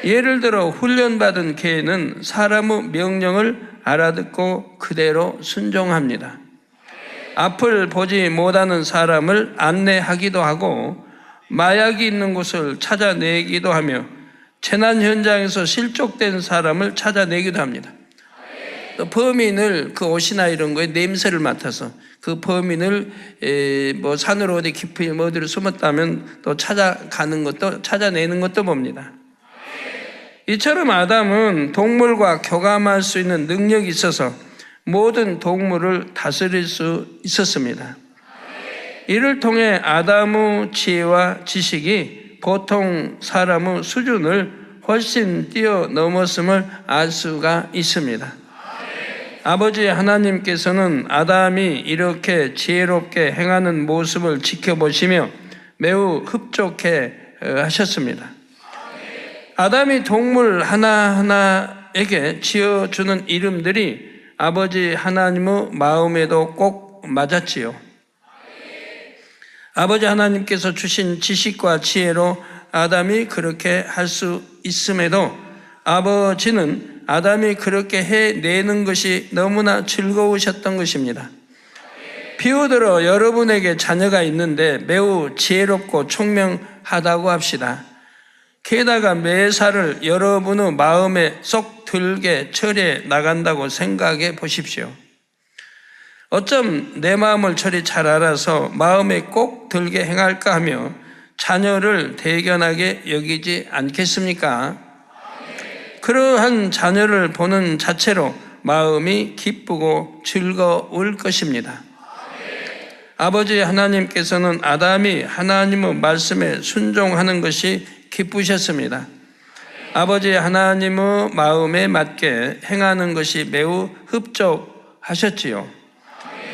예를 들어 훈련받은 개는 사람의 명령을 알아듣고 그대로 순종합니다. 앞을 보지 못하는 사람을 안내하기도 하고 마약이 있는 곳을 찾아내기도 하며 재난 현장에서 실족된 사람을 찾아내기도 합니다. 또 범인을 그 옷이나 이런 거에 냄새를 맡아서 그 범인을 뭐 산으로 어디 깊이 어디로 숨었다면 또 찾아가는 것도 찾아내는 것도 봅니다. 이처럼 아담은 동물과 교감할 수 있는 능력이 있어서 모든 동물을 다스릴 수 있었습니다. 이를 통해 아담의 지혜와 지식이 보통 사람의 수준을 훨씬 뛰어넘었음을 알 수가 있습니다. 아버지 하나님께서는 아담이 이렇게 지혜롭게 행하는 모습을 지켜보시며 매우 흡족해 하셨습니다. 아담이 동물 하나하나에게 지어주는 이름들이 아버지 하나님의 마음에도 꼭 맞았지요. 아버지 하나님께서 주신 지식과 지혜로 아담이 그렇게 할 수 있음에도 아버지는 아담이 그렇게 해내는 것이 너무나 즐거우셨던 것입니다. 비유들어 여러분에게 자녀가 있는데 매우 지혜롭고 총명하다고 합시다. 게다가 매사를 여러분의 마음에 쏙 들게 처리해 나간다고 생각해 보십시오. 어쩜 내 마음을 저리 잘 알아서 마음에 꼭 들게 행할까 하며 자녀를 대견하게 여기지 않겠습니까? 그러한 자녀를 보는 자체로 마음이 기쁘고 즐거울 것입니다. 아버지 하나님께서는 아담이 하나님의 말씀에 순종하는 것이 기쁘셨습니다. 아버지 하나님의 마음에 맞게 행하는 것이 매우 흡족하셨지요.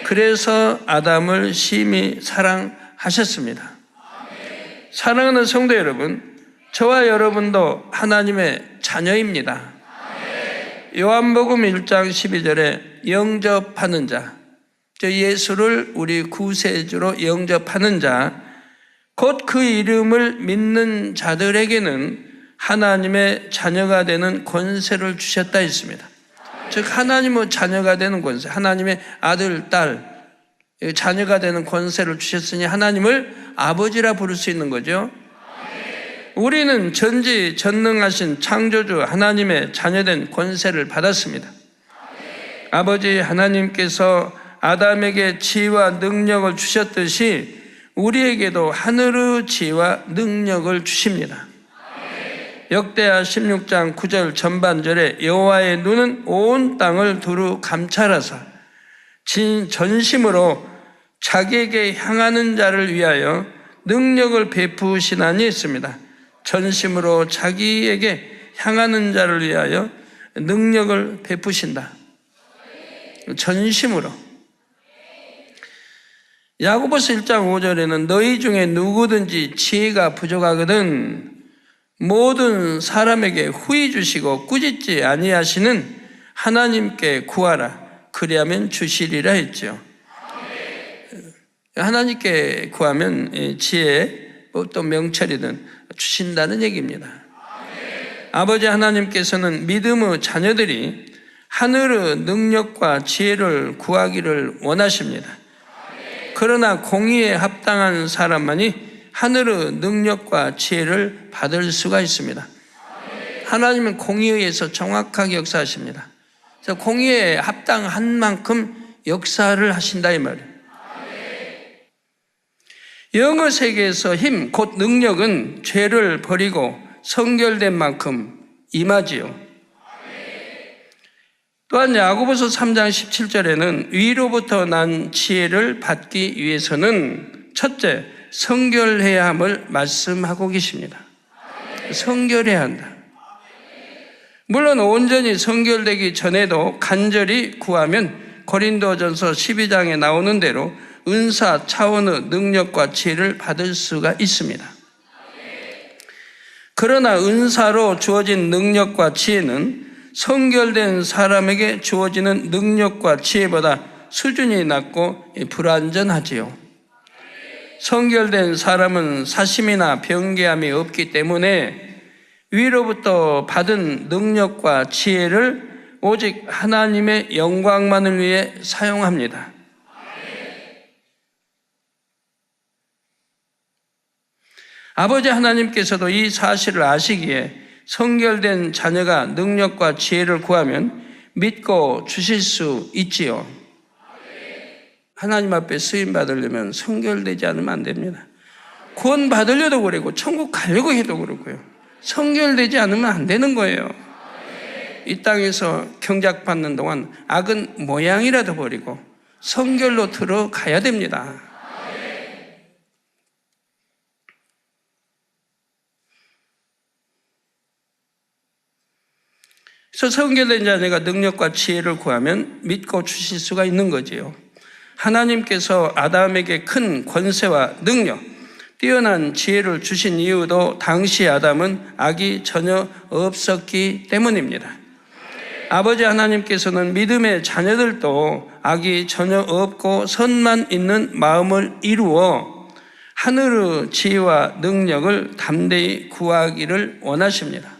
그래서 아담을 심히 사랑하셨습니다. 사랑하는 성도 여러분, 저와 여러분도 하나님의 자녀입니다. 요한복음 1장 12절에 영접하는 자, 저 예수를 우리 구세주로 영접하는 자, 곧 그 이름을 믿는 자들에게는 하나님의 자녀가 되는 권세를 주셨다 했습니다. 즉 하나님의 자녀가 되는 권세, 하나님의 아들, 딸, 자녀가 되는 권세를 주셨으니 하나님을 아버지라 부를 수 있는 거죠. 우리는 전지전능하신 창조주 하나님의 자녀된 권세를 받았습니다. 아버지 하나님께서 아담에게 지혜와 능력을 주셨듯이 우리에게도 하늘의 지혜와 능력을 주십니다. 역대하 16장 9절 전반절에 여호와의 눈은 온 땅을 두루 감찰하사 전심으로 자기에게 향하는 자를 위하여 능력을 베푸시나니 했습니다. 전심으로 자기에게 향하는 자를 위하여 능력을 베푸신다. 전심으로. 야고보서 1장 5절에는 너희 중에 누구든지 지혜가 부족하거든 모든 사람에게 후히 주시고 꾸짖지 아니하시는 하나님께 구하라. 그리하면 주시리라 했죠. 하나님께 구하면 지혜 또 명철이든 주신다는 얘기입니다. 아버지 하나님께서는 믿음의 자녀들이 하늘의 능력과 지혜를 구하기를 원하십니다. 그러나 공의에 합당한 사람만이 하늘의 능력과 지혜를 받을 수가 있습니다. 하나님은 공의에 의해서 정확하게 역사하십니다. 그래서 공의에 합당한 만큼 역사를 하신다 이 말이에요. 영의 세계에서 힘, 곧 능력은 죄를 버리고 성결된 만큼 임하지요. 또한 야고보서 3장 17절에는 위로부터 난 지혜를 받기 위해서는 첫째, 성결해야 함을 말씀하고 계십니다. 성결해야 한다. 물론 온전히 성결되기 전에도 간절히 구하면 고린도전서 12장에 나오는 대로 은사 차원의 능력과 지혜를 받을 수가 있습니다. 그러나 은사로 주어진 능력과 지혜는 성결된 사람에게 주어지는 능력과 지혜보다 수준이 낮고 불완전하지요. 성결된 사람은 사심이나 변개함이 없기 때문에 위로부터 받은 능력과 지혜를 오직 하나님의 영광만을 위해 사용합니다. 아버지 하나님께서도 이 사실을 아시기에 성결된 자녀가 능력과 지혜를 구하면 믿고 주실 수 있지요. 하나님 앞에 쓰임 받으려면 성결되지 않으면 안 됩니다. 구원 받으려도 그러고 천국 가려고 해도 그렇고요. 성결되지 않으면 안 되는 거예요. 이 땅에서 경작받는 동안 악은 모양이라도 버리고 성결로 들어가야 됩니다. 그래서 성결된 자녀가 능력과 지혜를 구하면 믿고 주실 수가 있는 거지요. 하나님께서 아담에게 큰 권세와 능력, 뛰어난 지혜를 주신 이유도 당시 아담은 악이 전혀 없었기 때문입니다. 아버지 하나님께서는 믿음의 자녀들도 악이 전혀 없고 선만 있는 마음을 이루어 하늘의 지혜와 능력을 담대히 구하기를 원하십니다.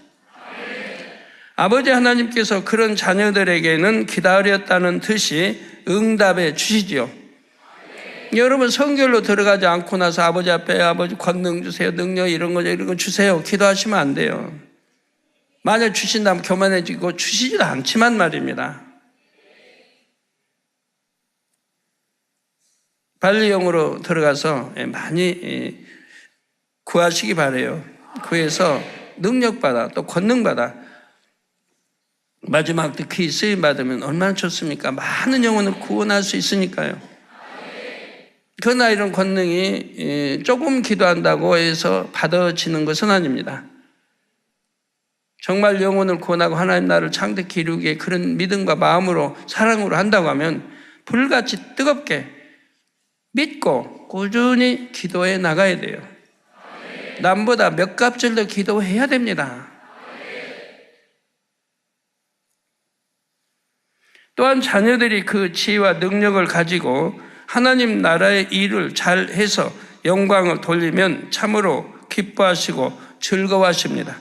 아버지 하나님께서 그런 자녀들에게는 기다렸다는 뜻이 응답해 주시지요. 여러분 성결로 들어가지 않고 나서 아버지 앞에 아버지 권능 주세요, 능력 이런 거 주세요 기도하시면 안 돼요. 만약 주신다면 교만해지고 주시지도 않지만 말입니다. 발리용으로 들어가서 많이 구하시기 바라요. 구해서 능력받아 또 권능받아 마지막 특히 쓰임 받으면 얼마나 좋습니까? 많은 영혼을 구원할 수 있으니까요. 그러나 이런 권능이 조금 기도한다고 해서 받아지는 것은 아닙니다. 정말 영혼을 구원하고 하나님 나라를 창대히 이루기에 그런 믿음과 마음으로 사랑으로 한다고 하면 불같이 뜨겁게 믿고 꾸준히 기도해 나가야 돼요. 남보다 몇 갑절 더 기도해야 됩니다. 또한 자녀들이 그 지혜와 능력을 가지고 하나님 나라의 일을 잘 해서 영광을 돌리면 참으로 기뻐하시고 즐거워하십니다.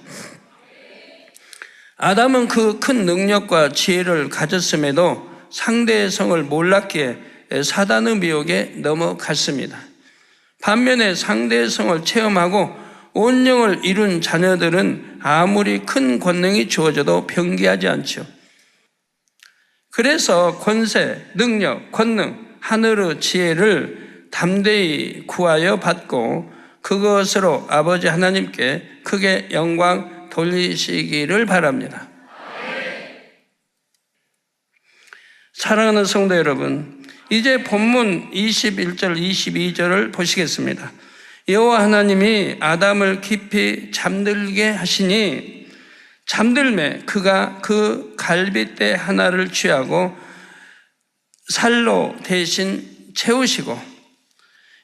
아담은 그 큰 능력과 지혜를 가졌음에도 상대의 성을 몰랐기에 사단의 미혹에 넘어갔습니다. 반면에 상대의 성을 체험하고 온영을 이룬 자녀들은 아무리 큰 권능이 주어져도 변기하지 않죠. 그래서 권세, 능력, 권능, 하늘의 지혜를 담대히 구하여 받고 그것으로 아버지 하나님께 크게 영광 돌리시기를 바랍니다. 사랑하는 성도 여러분, 이제 본문 21절, 22절을 보시겠습니다. 여호와 하나님이 아담을 깊이 잠들게 하시니 잠들매 그가 그 갈빗대 하나를 취하고 살로 대신 채우시고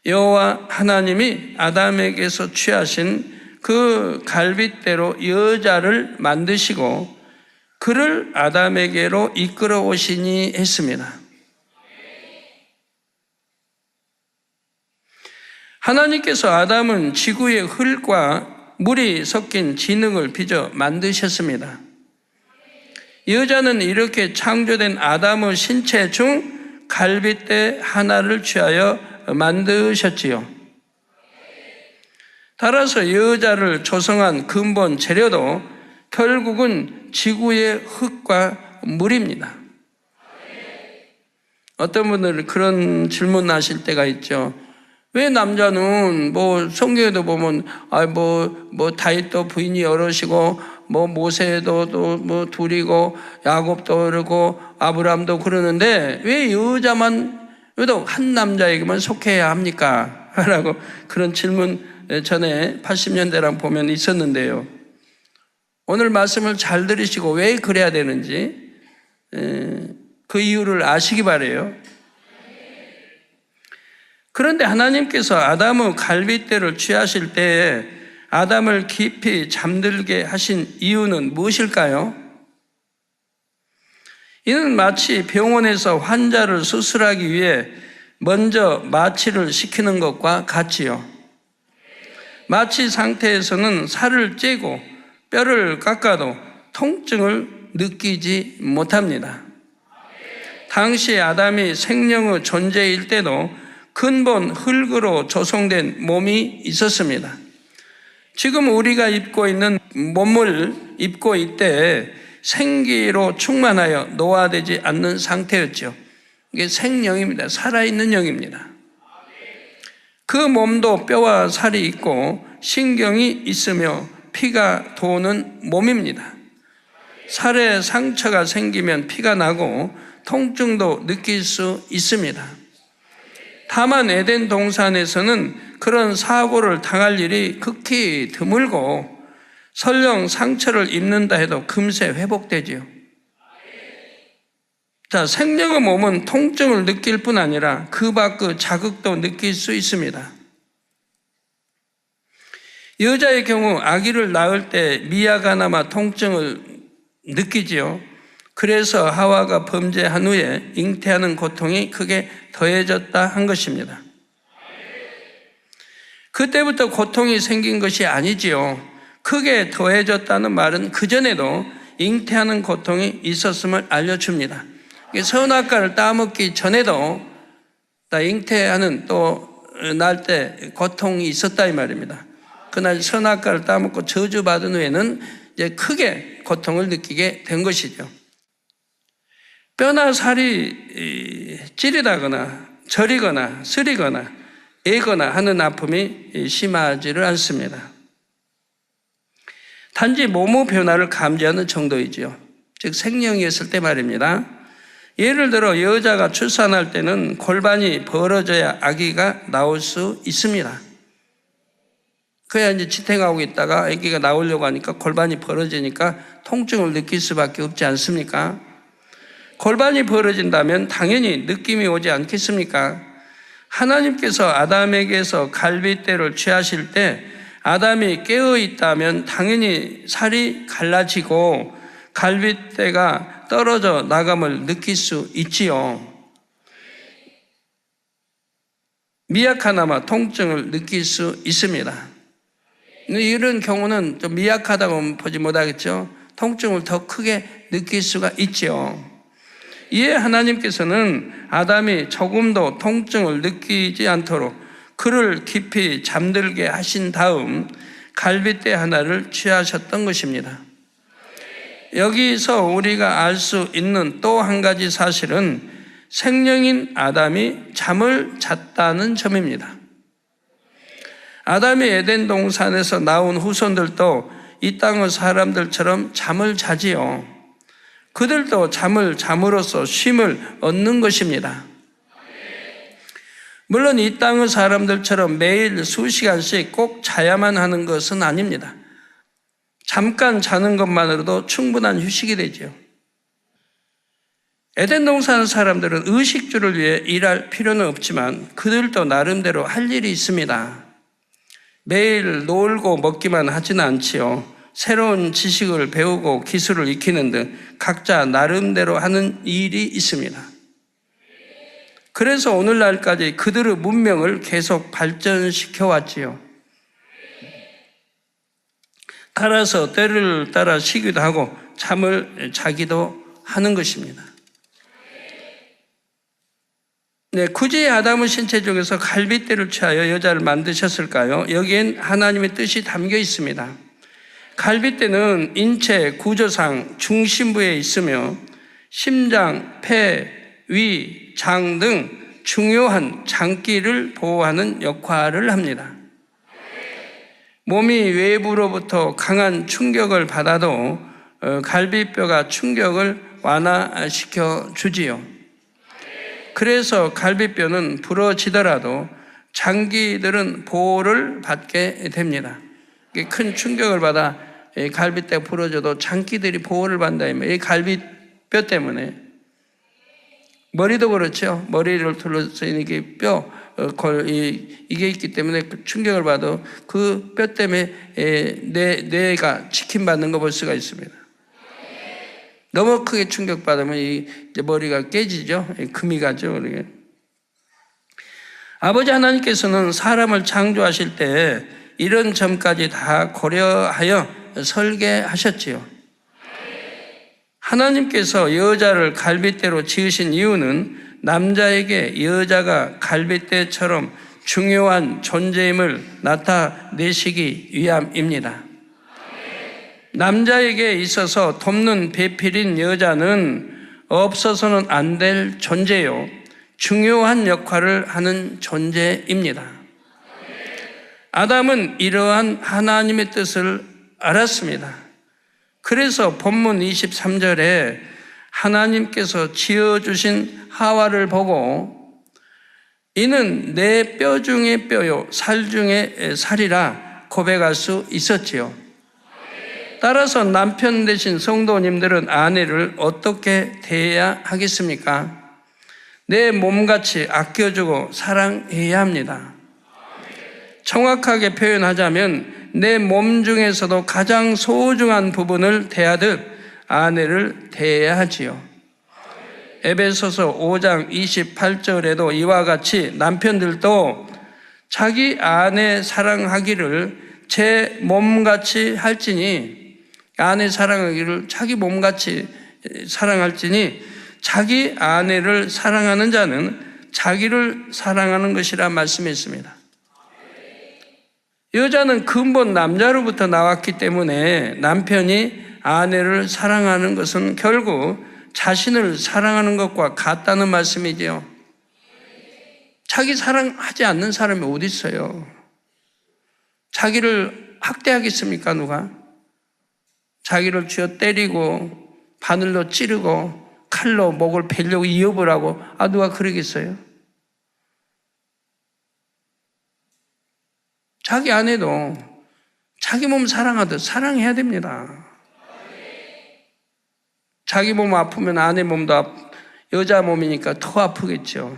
여호와 하나님이 아담에게서 취하신 그 갈빗대로 여자를 만드시고 그를 아담에게로 이끌어 오시니 했습니다. 하나님께서 아담은 지구의 흙과 물이 섞인 진흙을 빚어 만드셨습니다. 여자는 이렇게 창조된 아담의 신체 중 갈빗대 하나를 취하여 만드셨지요. 따라서 여자를 조성한 근본 재료도 결국은 지구의 흙과 물입니다. 어떤 분들은 그런 질문하실 때가 있죠. 왜 남자는 성경에도 보면 다윗도 부인이 여럿이고 모세도 또 둘이고 야곱도 그러고 아브라함도 그러는데 왜 여자만 유독 한 남자에게만 속해야 합니까? 라고 그런 질문 전에 80년대랑 보면 있었는데요. 오늘 말씀을 잘 들으시고 왜 그래야 되는지 그 이유를 아시기 바라요. 그런데 하나님께서 아담의 갈빗대를 취하실 때에 아담을 깊이 잠들게 하신 이유는 무엇일까요? 이는 마치 병원에서 환자를 수술하기 위해 먼저 마취를 시키는 것과 같지요. 마취 상태에서는 살을 째고 뼈를 깎아도 통증을 느끼지 못합니다. 당시 아담이 생명의 존재일 때도 근본 흙으로 조성된 몸이 있었습니다. 지금 우리가 입고 있는 몸을 입고 있때 생기로 충만하여 노화되지 않는 상태였죠. 이게 생령입니다. 살아있는 영입니다. 그 몸도 뼈와 살이 있고 신경이 있으며 피가 도는 몸입니다. 살에 상처가 생기면 피가 나고 통증도 느낄 수 있습니다. 다만 에덴 동산에서는 그런 사고를 당할 일이 극히 드물고 설령 상처를 입는다 해도 금세 회복되지요. 자, 생명의 몸은 통증을 느낄 뿐 아니라 그 밖의 자극도 느낄 수 있습니다. 여자의 경우 아기를 낳을 때 미약하나마 통증을 느끼지요. 그래서 하와가 범죄한 후에 잉태하는 고통이 크게 더해졌다 한 것입니다. 그때부터 고통이 생긴 것이 아니지요. 크게 더해졌다는 말은 그전에도 잉태하는 고통이 있었음을 알려줍니다. 선악과를 따먹기 전에도 잉태하는 또 날 때 고통이 있었다 이 말입니다. 그날 선악과를 따먹고 저주받은 후에는 이제 크게 고통을 느끼게 된 것이죠. 뼈나 살이 찌르다거나 저리거나 쓰리거나 애거나 하는 아픔이 심하지를 않습니다. 단지 몸의 변화를 감지하는 정도이지요. 즉 생령이었을 때 말입니다. 예를 들어 여자가 출산할 때는 골반이 벌어져야 아기가 나올 수 있습니다. 그래야 이제 지탱하고 있다가 아기가 나오려고 하니까 골반이 벌어지니까 통증을 느낄 수밖에 없지 않습니까? 골반이 벌어진다면 당연히 느낌이 오지 않겠습니까? 하나님께서 아담에게서 갈빗대를 취하실 때 아담이 깨어 있다면 당연히 살이 갈라지고 갈빗대가 떨어져 나감을 느낄 수 있지요. 미약하나마 통증을 느낄 수 있습니다. 이런 경우는 좀 미약하다고 보지 못하겠죠. 통증을 더 크게 느낄 수가 있죠. 이에 하나님께서는 아담이 조금도 통증을 느끼지 않도록 그를 깊이 잠들게 하신 다음 갈빗대 하나를 취하셨던 것입니다. 여기서 우리가 알 수 있는 또 한 가지 사실은 생명인 아담이 잠을 잤다는 점입니다. 아담이 에덴 동산에서 나온 후손들도 이 땅의 사람들처럼 잠을 자지요. 그들도 잠을 잠으로써 쉼을 얻는 것입니다. 물론 이 땅의 사람들처럼 매일 수시간씩 꼭 자야만 하는 것은 아닙니다. 잠깐 자는 것만으로도 충분한 휴식이 되죠. 에덴 동산 사람들은 의식주를 위해 일할 필요는 없지만 그들도 나름대로 할 일이 있습니다. 매일 놀고 먹기만 하지는 않지요. 새로운 지식을 배우고 기술을 익히는 등 각자 나름대로 하는 일이 있습니다. 그래서 오늘날까지 그들의 문명을 계속 발전시켜 왔지요. 따라서 때를 따라 쉬기도 하고 잠을 자기도 하는 것입니다. 네, 굳이 아담의 신체 중에서 갈빗대를 취하여 여자를 만드셨을까요? 여기엔 하나님의 뜻이 담겨 있습니다. 갈빗대는 인체 구조상 중심부에 있으며 심장, 폐, 위, 장 등 중요한 장기를 보호하는 역할을 합니다. 몸이 외부로부터 강한 충격을 받아도 갈비뼈가 충격을 완화시켜 주지요. 그래서 갈비뼈는 부러지더라도 장기들은 보호를 받게 됩니다. 큰 충격을 받아 갈비뼈가 부러져도 장기들이 보호를 받는다. 이 갈비뼈 때문에 머리도 그렇죠. 머리를 둘러싸인 이게 뼈 이게 있기 때문에 충격을 받아 그 뼈 때문에 뇌가 지킴받는 거 볼 수가 있습니다. 너무 크게 충격받으면 이제 머리가 깨지죠. 금이 가죠. 아버지 하나님께서는 사람을 창조하실 때 이런 점까지 다 고려하여 설계하셨지요. 하나님께서 여자를 갈빗대로 지으신 이유는 남자에게 여자가 갈빗대처럼 중요한 존재임을 나타내시기 위함입니다. 남자에게 있어서 돕는 배필인 여자는 없어서는 안 될 존재요. 중요한 역할을 하는 존재입니다. 아담은 이러한 하나님의 뜻을 알았습니다. 그래서 본문 23절에 하나님께서 지어주신 하와를 보고 이는 내 뼈 중에 뼈요 살 중에 살이라 고백할 수 있었지요. 따라서 남편 되신 성도님들은 아내를 어떻게 대해야 하겠습니까? 내 몸같이 아껴주고 사랑해야 합니다. 정확하게 표현하자면 내 몸 중에서도 가장 소중한 부분을 대하듯 아내를 대해야 하지요. 에베소서 5장 28절에도 이와 같이 남편들도 자기 아내 사랑하기를 제 몸같이 할지니 아내 사랑하기를 자기 몸같이 사랑할지니 자기 아내를 사랑하는 자는 자기를 사랑하는 것이라 말씀했습니다. 여자는 근본 남자로부터 나왔기 때문에 남편이 아내를 사랑하는 것은 결국 자신을 사랑하는 것과 같다는 말씀이지요. 자기 사랑하지 않는 사람이 어디 있어요? 자기를 학대하겠습니까, 누가? 자기를 쥐어 때리고 바늘로 찌르고 칼로 목을 베려고 이업을 하고 누가 그러겠어요? 자기 아내도 자기 몸 사랑하듯 사랑해야 됩니다. 자기 몸 아프면 아내 몸도 여자 몸이니까 더 아프겠죠.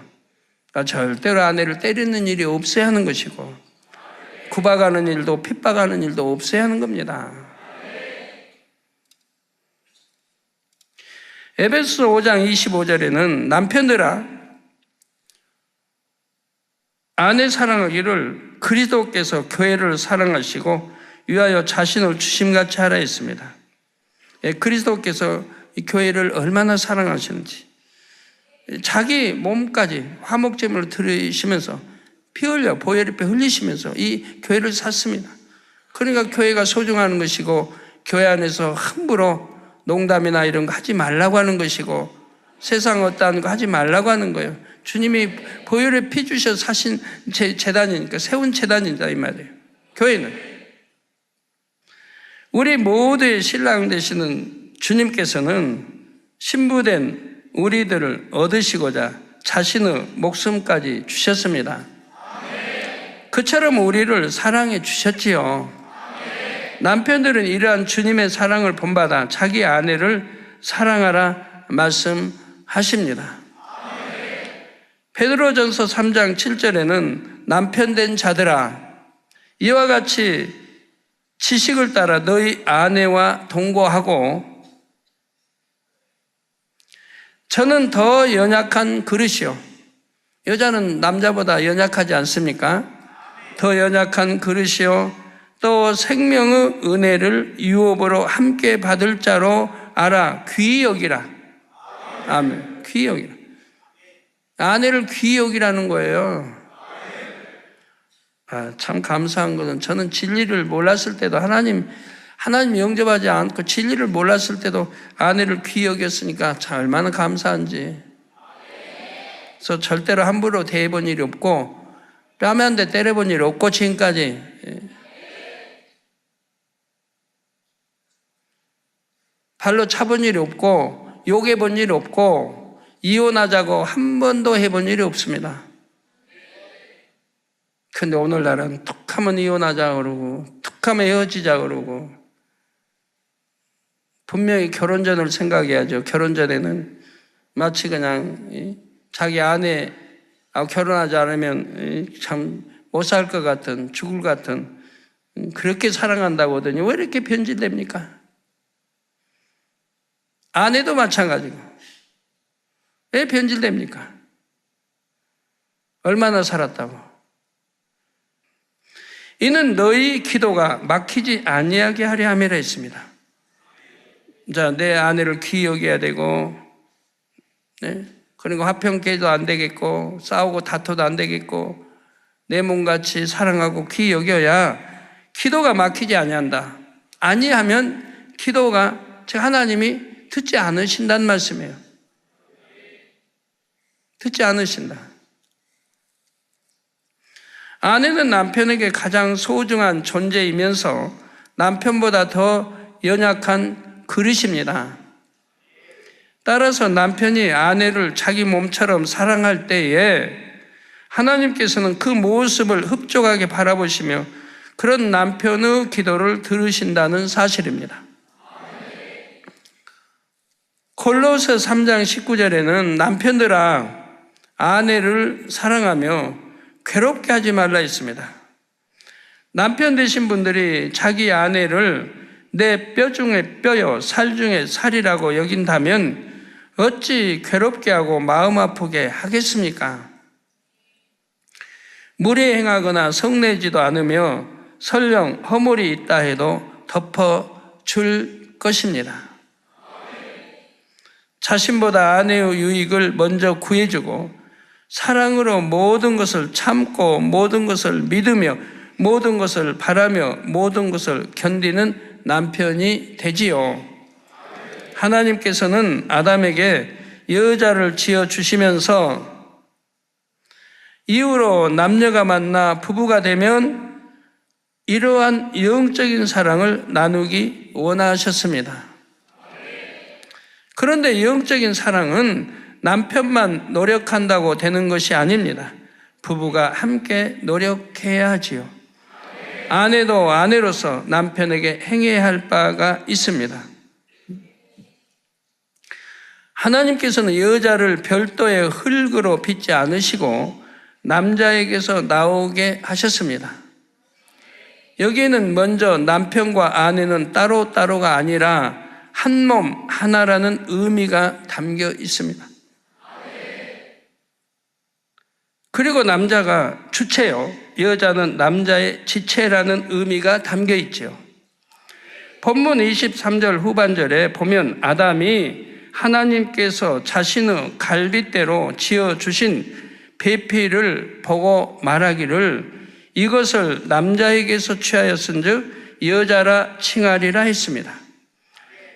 그러니까 절대로 아내를 때리는 일이 없어야 하는 것이고 구박하는 일도 핍박하는 일도 없어야 하는 겁니다. 에베소서 5장 25절에는 남편들아 아내 사랑하기를 그리스도께서 교회를 사랑하시고 위하여 자신을 주심같이 하라 했습니다. 그리스도께서 이 교회를 얼마나 사랑하시는지 자기 몸까지 화목제물을 드리시면서 피 흘려 보혈의 피 흘리시면서 이 교회를 샀습니다. 그러니까 교회가 소중한 것이고 교회 안에서 함부로 농담이나 이런 거 하지 말라고 하는 것이고 세상 어떠한 거 하지 말라고 하는 거예요. 주님이 보혈의 피 주셔서 사신 재단이니까 세운 재단이다 이 말이에요. 교회는 우리 모두의 신랑 되시는 주님께서는 신부된 우리들을 얻으시고자 자신의 목숨까지 주셨습니다. 그처럼 우리를 사랑해 주셨지요. 남편들은 이러한 주님의 사랑을 본받아 자기 아내를 사랑하라 말씀하십니다. 베드로전서 3장 7절에는 남편 된 자들아 이와 같이 지식을 따라 너희 아내와 동거하고 저는 더 연약한 그릇이요. 여자는 남자보다 연약하지 않습니까? 더 연약한 그릇이요. 또 생명의 은혜를 유업으로 함께 받을 자로 알아 귀히 여기라. 아멘. 귀히 여기라. 아내를 귀히 여기라는 거예요. 참 감사한 것은 저는 진리를 몰랐을 때도 하나님 영접하지 않고 진리를 몰랐을 때도 아내를 귀히 여겼으니까 참 얼마나 감사한지. 그래서 절대로 함부로 대해본 일이 없고 뺨에 한 대 때려본 일이 없고 지금까지 발로 차본 일이 없고 욕해본 일이 없고 이혼하자고 한 번도 해본 일이 없습니다. 근데 오늘날은 툭하면 이혼하자 그러고 툭하면 헤어지자 그러고 분명히 결혼 전을 생각해야죠. 결혼 전에는 마치 그냥 자기 아내 결혼하지 않으면 참 못 살 것 같은 죽을 것 같은 그렇게 사랑한다고 하더니 왜 이렇게 변질됩니까? 아내도 마찬가지고 왜 변질됩니까? 얼마나 살았다고. 이는 너희 기도가 막히지 아니하게 하려 함이라 했습니다. 자, 내 아내를 귀히 여겨야 되고 그리고 화평케도 안 되겠고 싸우고 다퉈도 안 되겠고 내 몸같이 사랑하고 귀히 여겨야 기도가 막히지 아니한다. 아니하면 기도가 하나님이 듣지 않으신다는 말씀이에요. 듣지 않으신다. 아내는 남편에게 가장 소중한 존재이면서 남편보다 더 연약한 그릇입니다. 따라서 남편이 아내를 자기 몸처럼 사랑할 때에 하나님께서는 그 모습을 흡족하게 바라보시며 그런 남편의 기도를 들으신다는 사실입니다. 골로새 3장 19절에는 남편들아 아내를 사랑하며 괴롭게 하지 말라 했습니다. 남편 되신 분들이 자기 아내를 내 뼈 중에 뼈요 살 중에 살이라고 여긴다면 어찌 괴롭게 하고 마음 아프게 하겠습니까? 무례 행하거나 성내지도 않으며 설령 허물이 있다 해도 덮어줄 것입니다. 자신보다 아내의 유익을 먼저 구해주고 사랑으로 모든 것을 참고 모든 것을 믿으며 모든 것을 바라며 모든 것을 견디는 남편이 되지요. 하나님께서는 아담에게 여자를 지어주시면서 이후로 남녀가 만나 부부가 되면 이러한 영적인 사랑을 나누기 원하셨습니다. 그런데 영적인 사랑은 남편만 노력한다고 되는 것이 아닙니다. 부부가 함께 노력해야 하지요. 아내도 아내로서 남편에게 행해야 할 바가 있습니다. 하나님께서는 여자를 별도의 흙으로 빚지 않으시고 남자에게서 나오게 하셨습니다. 여기에는 먼저 남편과 아내는 따로따로가 아니라 한 몸 하나라는 의미가 담겨 있습니다. 그리고 남자가 주체요, 여자는 남자의 지체라는 의미가 담겨 있죠. 본문 23절 후반절에 보면 아담이 하나님께서 자신의 갈빗대로 지어주신 배필을 보고 말하기를 이것을 남자에게서 취하였은즉 여자라 칭하리라 했습니다.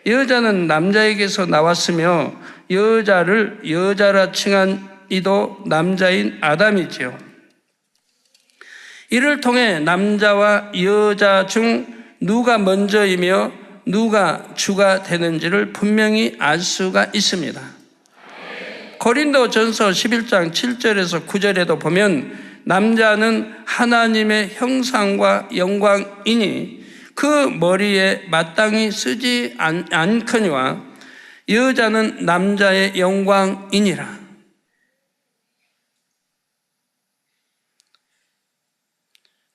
여자는 남자에게서 나왔으며 여자를 여자라 칭한 이도 남자인 아담이지요. 이를 통해 남자와 여자 중 누가 먼저이며 누가 주가 되는지를 분명히 알 수가 있습니다. 고린도전서 11장 7절에서 9절에도 보면 남자는 하나님의 형상과 영광이니 그 머리에 마땅히 쓰지 않거니와 여자는 남자의 영광이니라.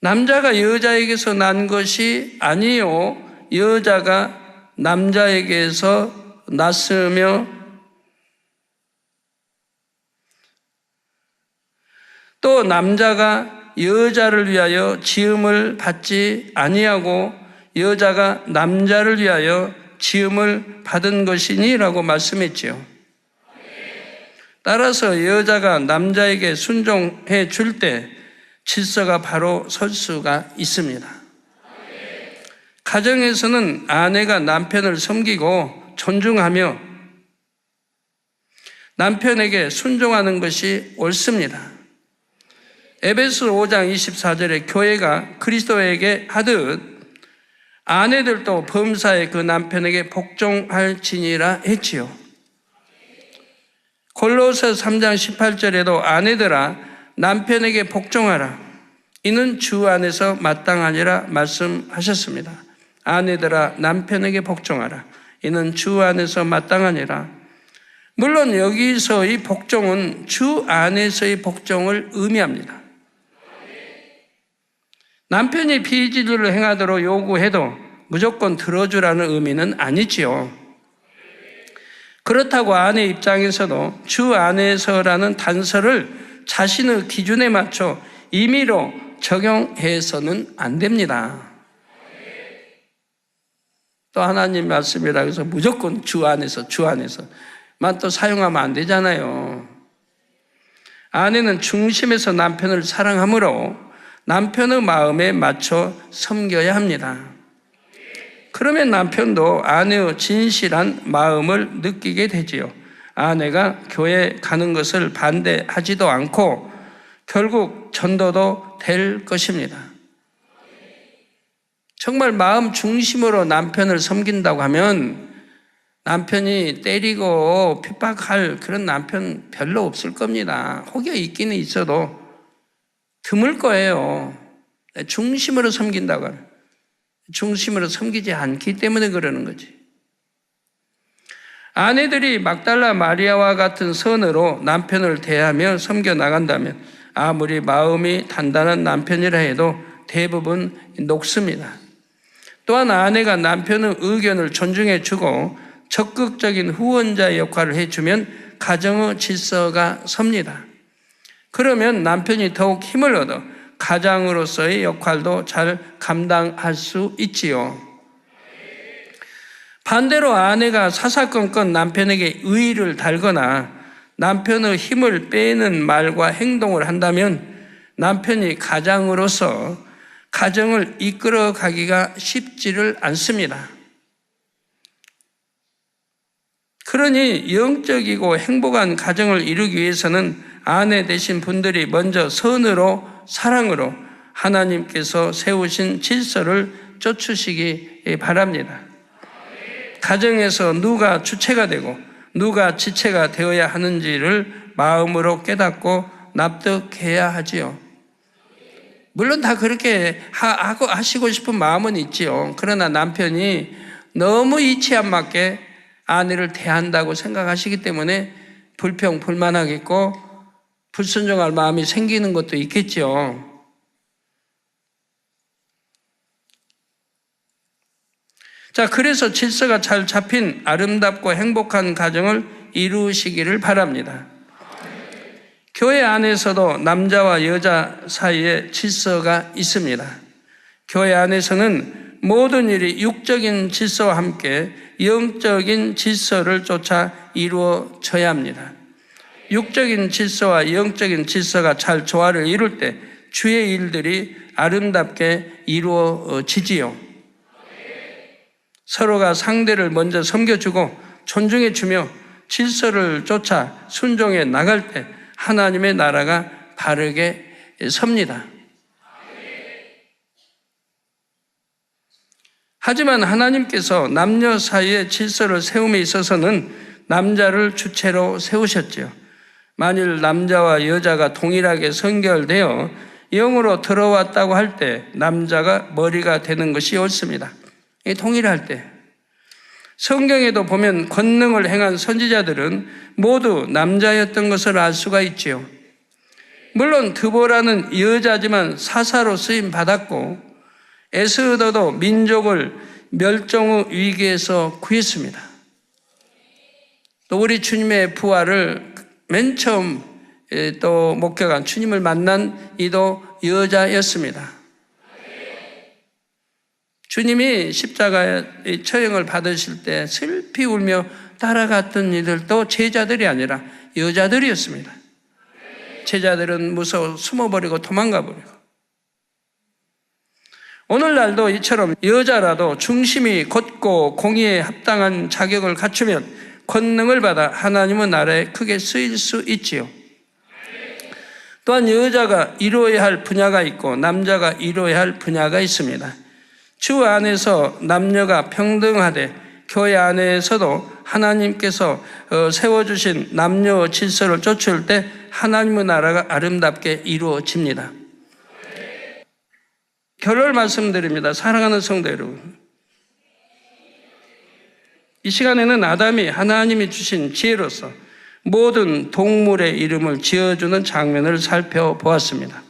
남자가 여자에게서 난 것이 아니요 여자가 남자에게서 났으며 또 남자가 여자를 위하여 지음을 받지 아니하고 여자가 남자를 위하여 지음을 받은 것이니라고 말씀했지요. 따라서 여자가 남자에게 순종해 줄 때 질서가 바로 설 수가 있습니다. 가정에서는 아내가 남편을 섬기고 존중하며 남편에게 순종하는 것이 옳습니다. 에베소 5장 24절에 교회가 그리스도에게 하듯 아내들도 범사에 그 남편에게 복종할지니라 했지요. 골로새 3장 18절에도 아내들아 남편에게 복종하라. 이는 주 안에서 마땅하니라 말씀하셨습니다. 아내들아 남편에게 복종하라. 이는 주 안에서 마땅하니라. 물론 여기서의 복종은 주 안에서의 복종을 의미합니다. 남편이 비진리를 행하도록 요구해도 무조건 들어주라는 의미는 아니지요. 그렇다고 아내 입장에서도 주 안에서라는 단서를 자신의 기준에 맞춰 임의로 적용해서는 안 됩니다. 또 하나님 말씀이라 해서 무조건 주 안에서만 또 사용하면 안 되잖아요. 아내는 중심에서 남편을 사랑하므로 남편의 마음에 맞춰 섬겨야 합니다. 그러면 남편도 아내의 진실한 마음을 느끼게 되지요. 아내가 교회 가는 것을 반대하지도 않고 결국 전도도 될 것입니다. 정말 마음 중심으로 남편을 섬긴다고 하면 남편이 때리고 핍박할 그런 남편 별로 없을 겁니다. 혹여 있기는 있어도 드물 거예요. 중심으로 섬긴다고 하면. 중심으로 섬기지 않기 때문에 그러는 거지. 아내들이 막달라 마리아와 같은 선으로 남편을 대하며 섬겨 나간다면 아무리 마음이 단단한 남편이라 해도 대부분 녹습니다. 또한 아내가 남편의 의견을 존중해 주고 적극적인 후원자의 역할을 해주면 가정의 질서가 섭니다. 그러면 남편이 더욱 힘을 얻어 가장으로서의 역할도 잘 감당할 수 있지요. 반대로 아내가 사사건건 남편에게 의의를 달거나 남편의 힘을 빼는 말과 행동을 한다면 남편이 가장으로서 가정을 이끌어 가기가 쉽지를 않습니다. 그러니 영적이고 행복한 가정을 이루기 위해서는 아내 되신 분들이 먼저 선으로 사랑으로 하나님께서 세우신 질서를 쫓으시기 바랍니다. 가정에서 누가 주체가 되고 누가 지체가 되어야 하는지를 마음으로 깨닫고 납득해야 하지요. 물론 다 그렇게 하시고 싶은 마음은 있지요. 그러나 남편이 너무 이치 안 맞게 아내를 대한다고 생각하시기 때문에 불평불만하겠고 불순종할 마음이 생기는 것도 있겠죠. 자, 그래서 질서가 잘 잡힌 아름답고 행복한 가정을 이루시기를 바랍니다. 교회 안에서도 남자와 여자 사이에 질서가 있습니다. 교회 안에서는 모든 일이 육적인 질서와 함께 영적인 질서를 쫓아 이루어져야 합니다. 육적인 질서와 영적인 질서가 잘 조화를 이룰 때 주의 일들이 아름답게 이루어지지요. 서로가 상대를 먼저 섬겨주고 존중해주며 질서를 쫓아 순종해 나갈 때 하나님의 나라가 바르게 섭니다. 하지만 하나님께서 남녀 사이의 질서를 세움에 있어서는 남자를 주체로 세우셨죠. 만일 남자와 여자가 동일하게 선결되어 영으로 들어왔다고 할 때 남자가 머리가 되는 것이 옳습니다. 동일할 때. 성경에도 보면 권능을 행한 선지자들은 모두 남자였던 것을 알 수가 있지요. 물론 드보라는 여자지만 사사로 쓰임 받았고 에스더도 민족을 멸종 위기에서 구했습니다. 또 우리 주님의 부활을 맨 처음 또 목격한 주님을 만난 이도 여자였습니다. 주님이 십자가의 처형을 받으실 때 슬피 울며 따라갔던 이들도 제자들이 아니라 여자들이었습니다. 제자들은 무서워 숨어버리고 도망가버리고. 오늘날도 이처럼 여자라도 중심이 곧고 공의에 합당한 자격을 갖추면 권능을 받아 하나님의 나라에 크게 쓰일 수 있지요. 또한 여자가 이루어야 할 분야가 있고 남자가 이루어야 할 분야가 있습니다. 주 안에서 남녀가 평등하되 교회 안에서도 하나님께서 세워주신 남녀 질서를 쫓을 때 하나님의 나라가 아름답게 이루어집니다. 결론을 말씀드립니다. 사랑하는 성도 여러분, 이 시간에는 아담이 하나님이 주신 지혜로서 모든 동물의 이름을 지어주는 장면을 살펴보았습니다.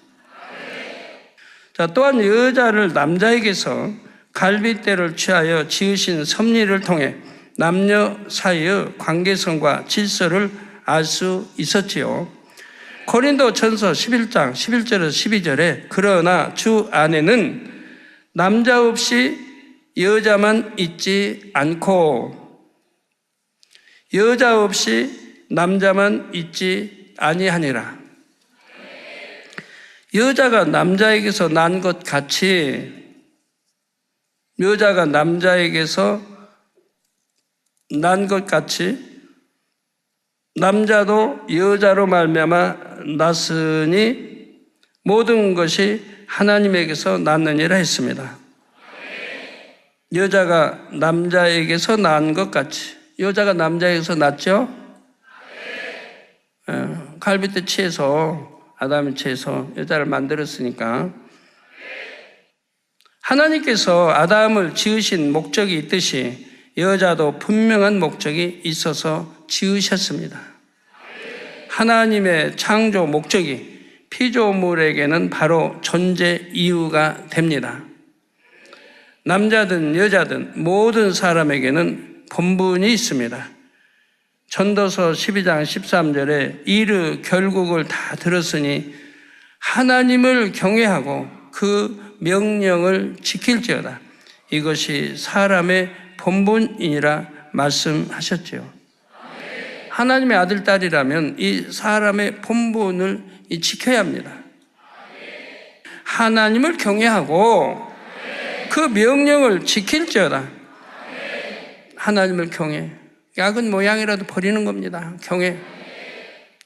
자, 또한 여자를 남자에게서 갈빗대를 취하여 지으신 섭리를 통해 남녀 사이의 관계성과 질서를 알 수 있었지요. 고린도전서 11장 11절에서 12절에 그러나 주 안에는 남자 없이 여자만 있지 않고 여자 없이 남자만 있지 아니하니라. 여자가 남자에게서 난 것 같이 여자가 남자에게서 난 것 같이 남자도 여자로 말미암아 났으니 모든 것이 하나님에게서 났느니라 했습니다. 여자가 남자에게서 난 것 같이. 여자가 남자에게서 났죠? 갈빗대 취해서 아담이 취해서 여자를 만들었으니까. 하나님께서 아담을 지으신 목적이 있듯이 여자도 분명한 목적이 있어서 지으셨습니다. 하나님의 창조 목적이 피조물에게는 바로 존재 이유가 됩니다. 남자든 여자든 모든 사람에게는 본분이 있습니다. 전도서 12장 13절에 이르 결국을 다 들었으니 하나님을 경외하고 그 명령을 지킬지어다. 이것이 사람의 본분이니라 말씀하셨지요. 하나님의 아들, 딸이라면 이 사람의 본분을 지켜야 합니다. 하나님을 경외하고 그 명령을 지킬지어다. 하나님을 경외. 약은 모양이라도 버리는 겁니다. 경외.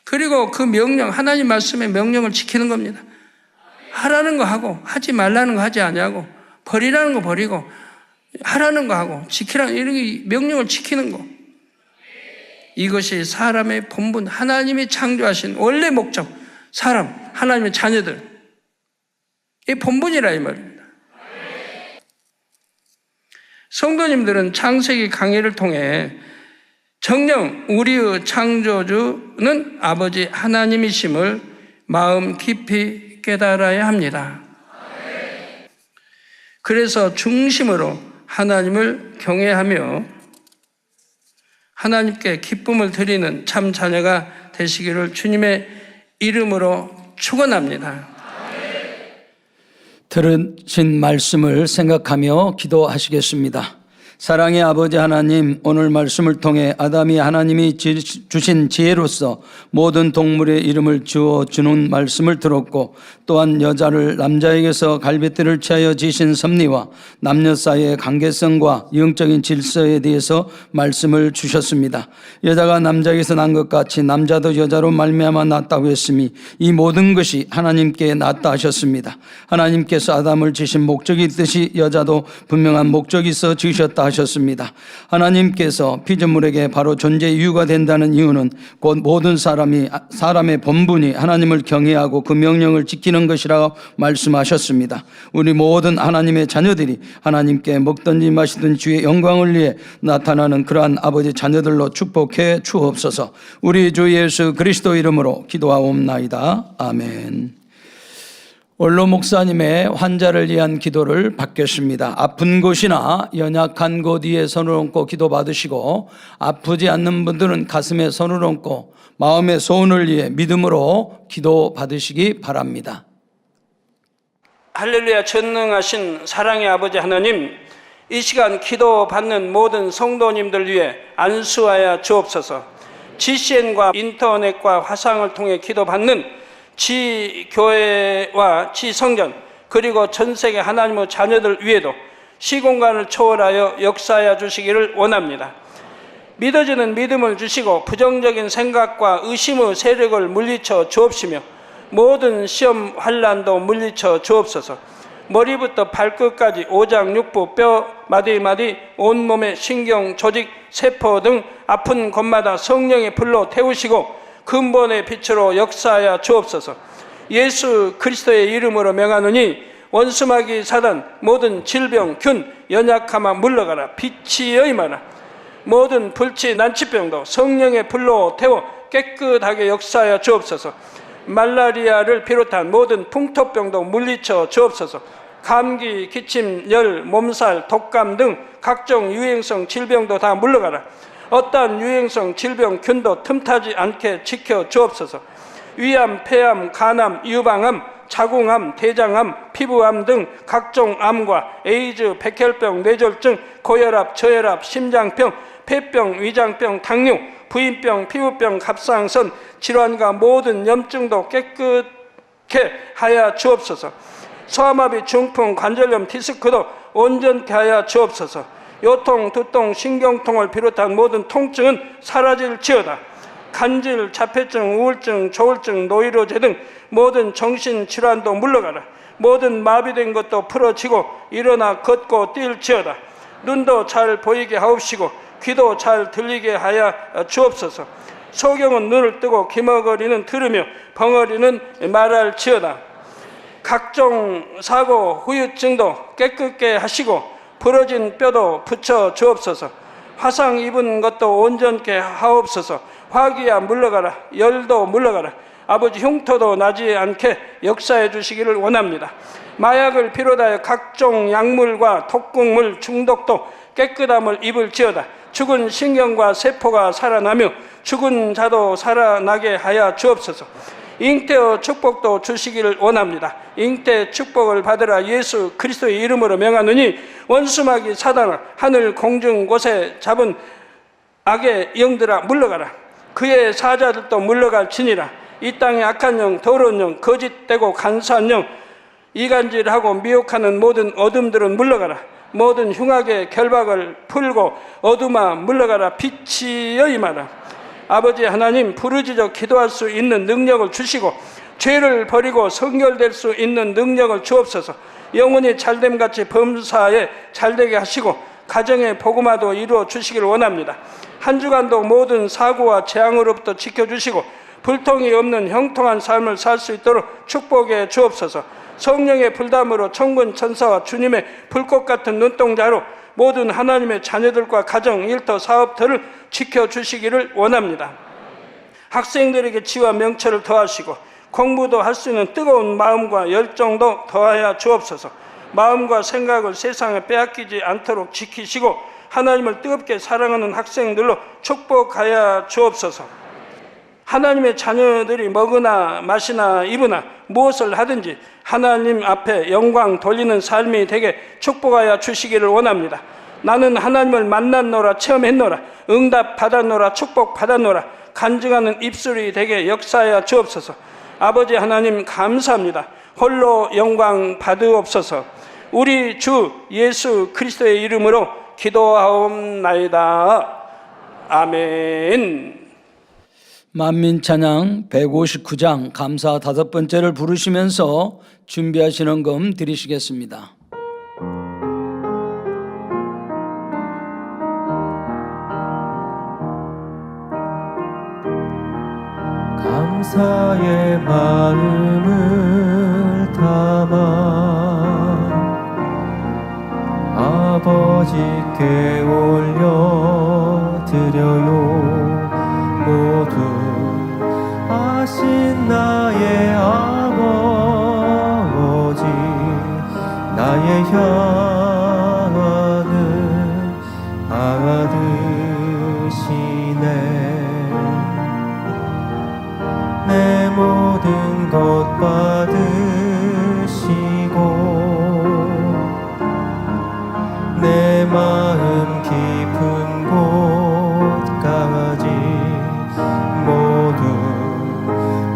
그리고 그 명령, 하나님 말씀의 명령을 지키는 겁니다. 하라는 거 하고 하지 말라는 거 하지 아니하고 버리라는 거 버리고 하라는 거 하고 지키라는 이런 명령을 지키는 거. 이것이 사람의 본분, 하나님이 창조하신 원래 목적, 사람, 하나님의 자녀들. 이 본분이라 이 말입니다. 성도님들은 창세기 강의를 통해 정녕 우리의 창조주는 아버지 하나님이심을 마음 깊이 깨달아야 합니다. 그래서 중심으로 하나님을 경외하며 하나님께 기쁨을 드리는 참 자녀가 되시기를 주님의 이름으로 축원합니다. 들으신 말씀을 생각하며 기도하시겠습니다. 사랑의 아버지 하나님, 오늘 말씀을 통해 아담이 하나님이 주신 지혜로서 모든 동물의 이름을 주어주는 말씀을 들었고, 또한 여자를 남자에게서 갈빗대를 취하여 지신 섭리와 남녀 사이의 관계성과 영적인 질서에 대해서 말씀을 주셨습니다. 여자가 남자에게서 난 것 같이 남자도 여자로 말미암아 났다고 했으니 이 모든 것이 하나님께 났다 하셨습니다. 하나님께서 아담을 지신 목적이 있듯이 여자도 분명한 목적이 있어 지으셨다 하셨습니다. 하나님께서 피조물에게 바로 존재 이유가 된다는 이유는 곧 모든 사람의 본분이 하나님을 경외하고 그 명령을 지키는 것이라고 말씀하셨습니다. 우리 모든 하나님의 자녀들이 하나님께 먹든지 마시든지 주의 영광을 위해 나타나는 그러한 아버지 자녀들로 축복해 주옵소서. 우리 주 예수 그리스도 이름으로 기도하옵나이다. 아멘. 원로 목사님의 환자를 위한 기도를 받겠습니다. 아픈 곳이나 연약한 곳 위에 손을 얹고 기도 받으시고, 아프지 않는 분들은 가슴에 손을 얹고 마음의 소원을 위해 믿음으로 기도 받으시기 바랍니다. 할렐루야. 전능하신 사랑의 아버지 하나님, 이 시간 기도 받는 모든 성도님들 위해 안수하여 주옵소서. GCN과 인터넷과 화상을 통해 기도 받는 지교회와 지성전, 그리고 전세계 하나님의 자녀들 위에도 시공간을 초월하여 역사하여 주시기를 원합니다. 믿어지는 믿음을 주시고 부정적인 생각과 의심의 세력을 물리쳐 주옵시며 모든 시험 환난도 물리쳐 주옵소서. 머리부터 발끝까지 오장육부, 뼈, 마디마디, 온몸의 신경, 조직, 세포 등 아픈 곳마다 성령의 불로 태우시고 근본의 빛으로 역사하여 주옵소서. 예수 그리스도의 이름으로 명하노니 원수마귀 사단 모든 질병, 균, 연약함아 물러가라. 빛이 임하라. 모든 불치, 난치병도 성령의 불로 태워 깨끗하게 역사하여 주옵소서. 말라리아를 비롯한 모든 풍토병도 물리쳐 주옵소서. 감기, 기침, 열, 몸살, 독감 등 각종 유행성 질병도 다 물러가라. 어떠한 유행성 질병, 균도 틈타지 않게 지켜 주옵소서. 위암, 폐암, 간암, 유방암, 자궁암, 대장암, 피부암 등 각종 암과 에이즈, 백혈병, 뇌졸중, 고혈압, 저혈압, 심장병, 폐병, 위장병, 당뇨, 부인병, 피부병, 갑상선 질환과 모든 염증도 깨끗게 하여 주옵소서. 소아마비, 중풍, 관절염, 디스크도 온전케 하여 주옵소서. 요통, 두통, 신경통을 비롯한 모든 통증은 사라질지어다. 간질, 자폐증, 우울증, 조울증, 노이로제 등 모든 정신질환도 물러가라. 모든 마비된 것도 풀어지고 일어나 걷고 뛸지어다. 눈도 잘 보이게 하옵시고 귀도 잘 들리게 하여 주옵소서. 소경은 눈을 뜨고 기머거리는 들으며 벙어리는 말할지어다. 각종 사고, 후유증도 깨끗게 하시고 부러진 뼈도 붙여 주옵소서. 화상 입은 것도 온전케 하옵소서. 화기야 물러가라. 열도 물러가라. 아버지 흉터도 나지 않게 역사해 주시기를 원합니다. 마약을 비롯하여 각종 약물과 독극물 중독도 깨끗함을 입을지어다. 죽은 신경과 세포가 살아나며 죽은 자도 살아나게 하여 주옵소서. 잉태의 축복도 주시기를 원합니다. 잉태 축복을 받으라. 예수 그리스도의 이름으로 명하노니 원수마귀 사단아, 하늘 공중 곳에 잡은 악의 영들아 물러가라. 그의 사자들도 물러갈지니라. 이 땅의 악한 영, 더러운 영, 거짓되고 간사한 영, 이간질하고 미혹하는 모든 어둠들은 물러가라. 모든 흉악의 결박을 풀고 어둠아 물러가라. 빛이 임하라. 아버지 하나님, 부르짖어 기도할 수 있는 능력을 주시고 죄를 버리고 성결될 수 있는 능력을 주옵소서. 영혼이 잘됨같이 범사에 잘되게 하시고 가정의 복음화도 이루어 주시기를 원합니다. 한 주간도 모든 사고와 재앙으로부터 지켜주시고 불통이 없는 형통한 삶을 살 수 있도록 축복해 주옵소서. 성령의 불담으로 천군 천사와 주님의 불꽃 같은 눈동자로 모든 하나님의 자녀들과 가정, 일터, 사업들을 지켜주시기를 원합니다. 학생들에게 지와 명철을 더하시고 공부도 할 수 있는 뜨거운 마음과 열정도 더하여 주옵소서. 마음과 생각을 세상에 빼앗기지 않도록 지키시고 하나님을 뜨겁게 사랑하는 학생들로 축복하여 주옵소서. 하나님의 자녀들이 먹으나 마시나 입으나 무엇을 하든지 하나님 앞에 영광 돌리는 삶이 되게 축복하여 주시기를 원합니다. 나는 하나님을 만났노라, 체험했노라, 응답 받았노라, 축복 받았노라, 간증하는 입술이 되게 역사하여 주옵소서. 아버지 하나님 감사합니다. 홀로 영광 받으옵소서. 우리 주 예수 그리스도의 이름으로 기도하옵나이다. 아멘. 만민찬양 159장 감사 5번째를 부르시면서 준비하시는 금 드리시겠습니다. 감사의 마음을 담아 아버지께 올려드려요. 모두 아신 나의 아버지, 나의 향하는 아들이시네. 내 모든 것 받으시고 내 마음 깊은 곳까지 모두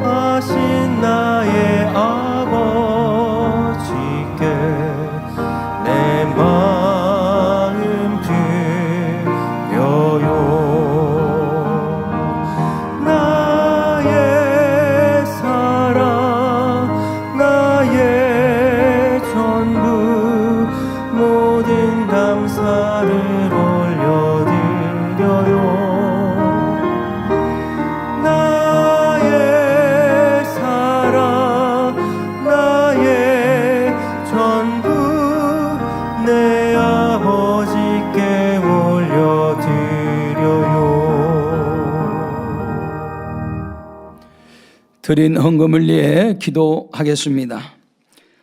아신 나의 아버지께 내 마음 드려요. 나의 사랑, 나의 전부, 모든 감사를 올려드려요. 나의 사랑, 나의 전부, 내 아버지께 올려드려요. 드린 헌금을 위해 기도하겠습니다.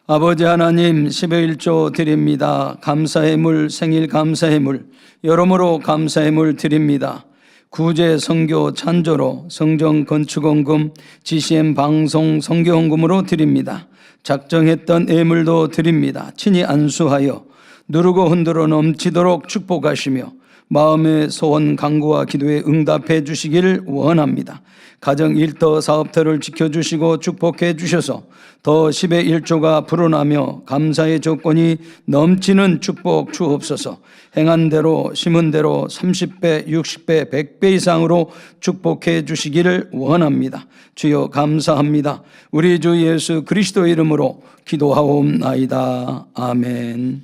아버지 하나님, 10의 1조 드립니다. 감사의 물, 생일 감사의 물, 여러모로 감사의 물 드립니다. 구제 선교 찬조로 성전 건축 헌금, GCN 방송 선교 헌금으로 드립니다. 작정했던 예물도 드립니다. 친히 안수하여 누르고 흔들어 넘치도록 축복하시며 마음의 소원 간구와 기도에 응답해 주시기를 원합니다. 가정 일터 사업터를 지켜주시고 축복해 주셔서 더 10의 1조가 불어나며 감사의 조건이 넘치는 축복 주옵소서. 행한 대로 심은 대로 30배, 60배, 100배 이상으로 축복해 주시기를 원합니다. 주여 감사합니다. 우리 주 예수 그리스도 이름으로 기도하옵나이다. 아멘.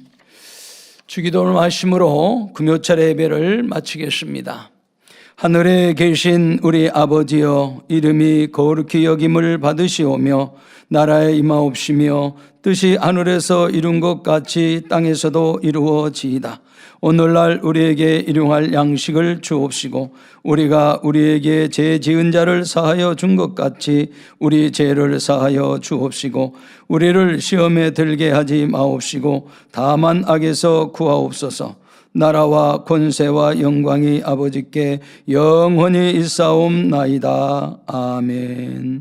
주기도를 마심으로 금요철 예배를 마치겠습니다. 하늘에 계신 우리 아버지여, 이름이 거룩히 여김을 받으시오며 나라에 임하옵시며 뜻이 하늘에서 이룬 것 같이 땅에서도 이루어지이다. 오늘날 우리에게 일용할 양식을 주옵시고 우리가 우리에게 죄 지은 자를 사하여 준 것 같이 우리 죄를 사하여 주옵시고 우리를 시험에 들게 하지 마옵시고 다만 악에서 구하옵소서. 나라와 권세와 영광이 아버지께 영원히 있사옵나이다. 아멘.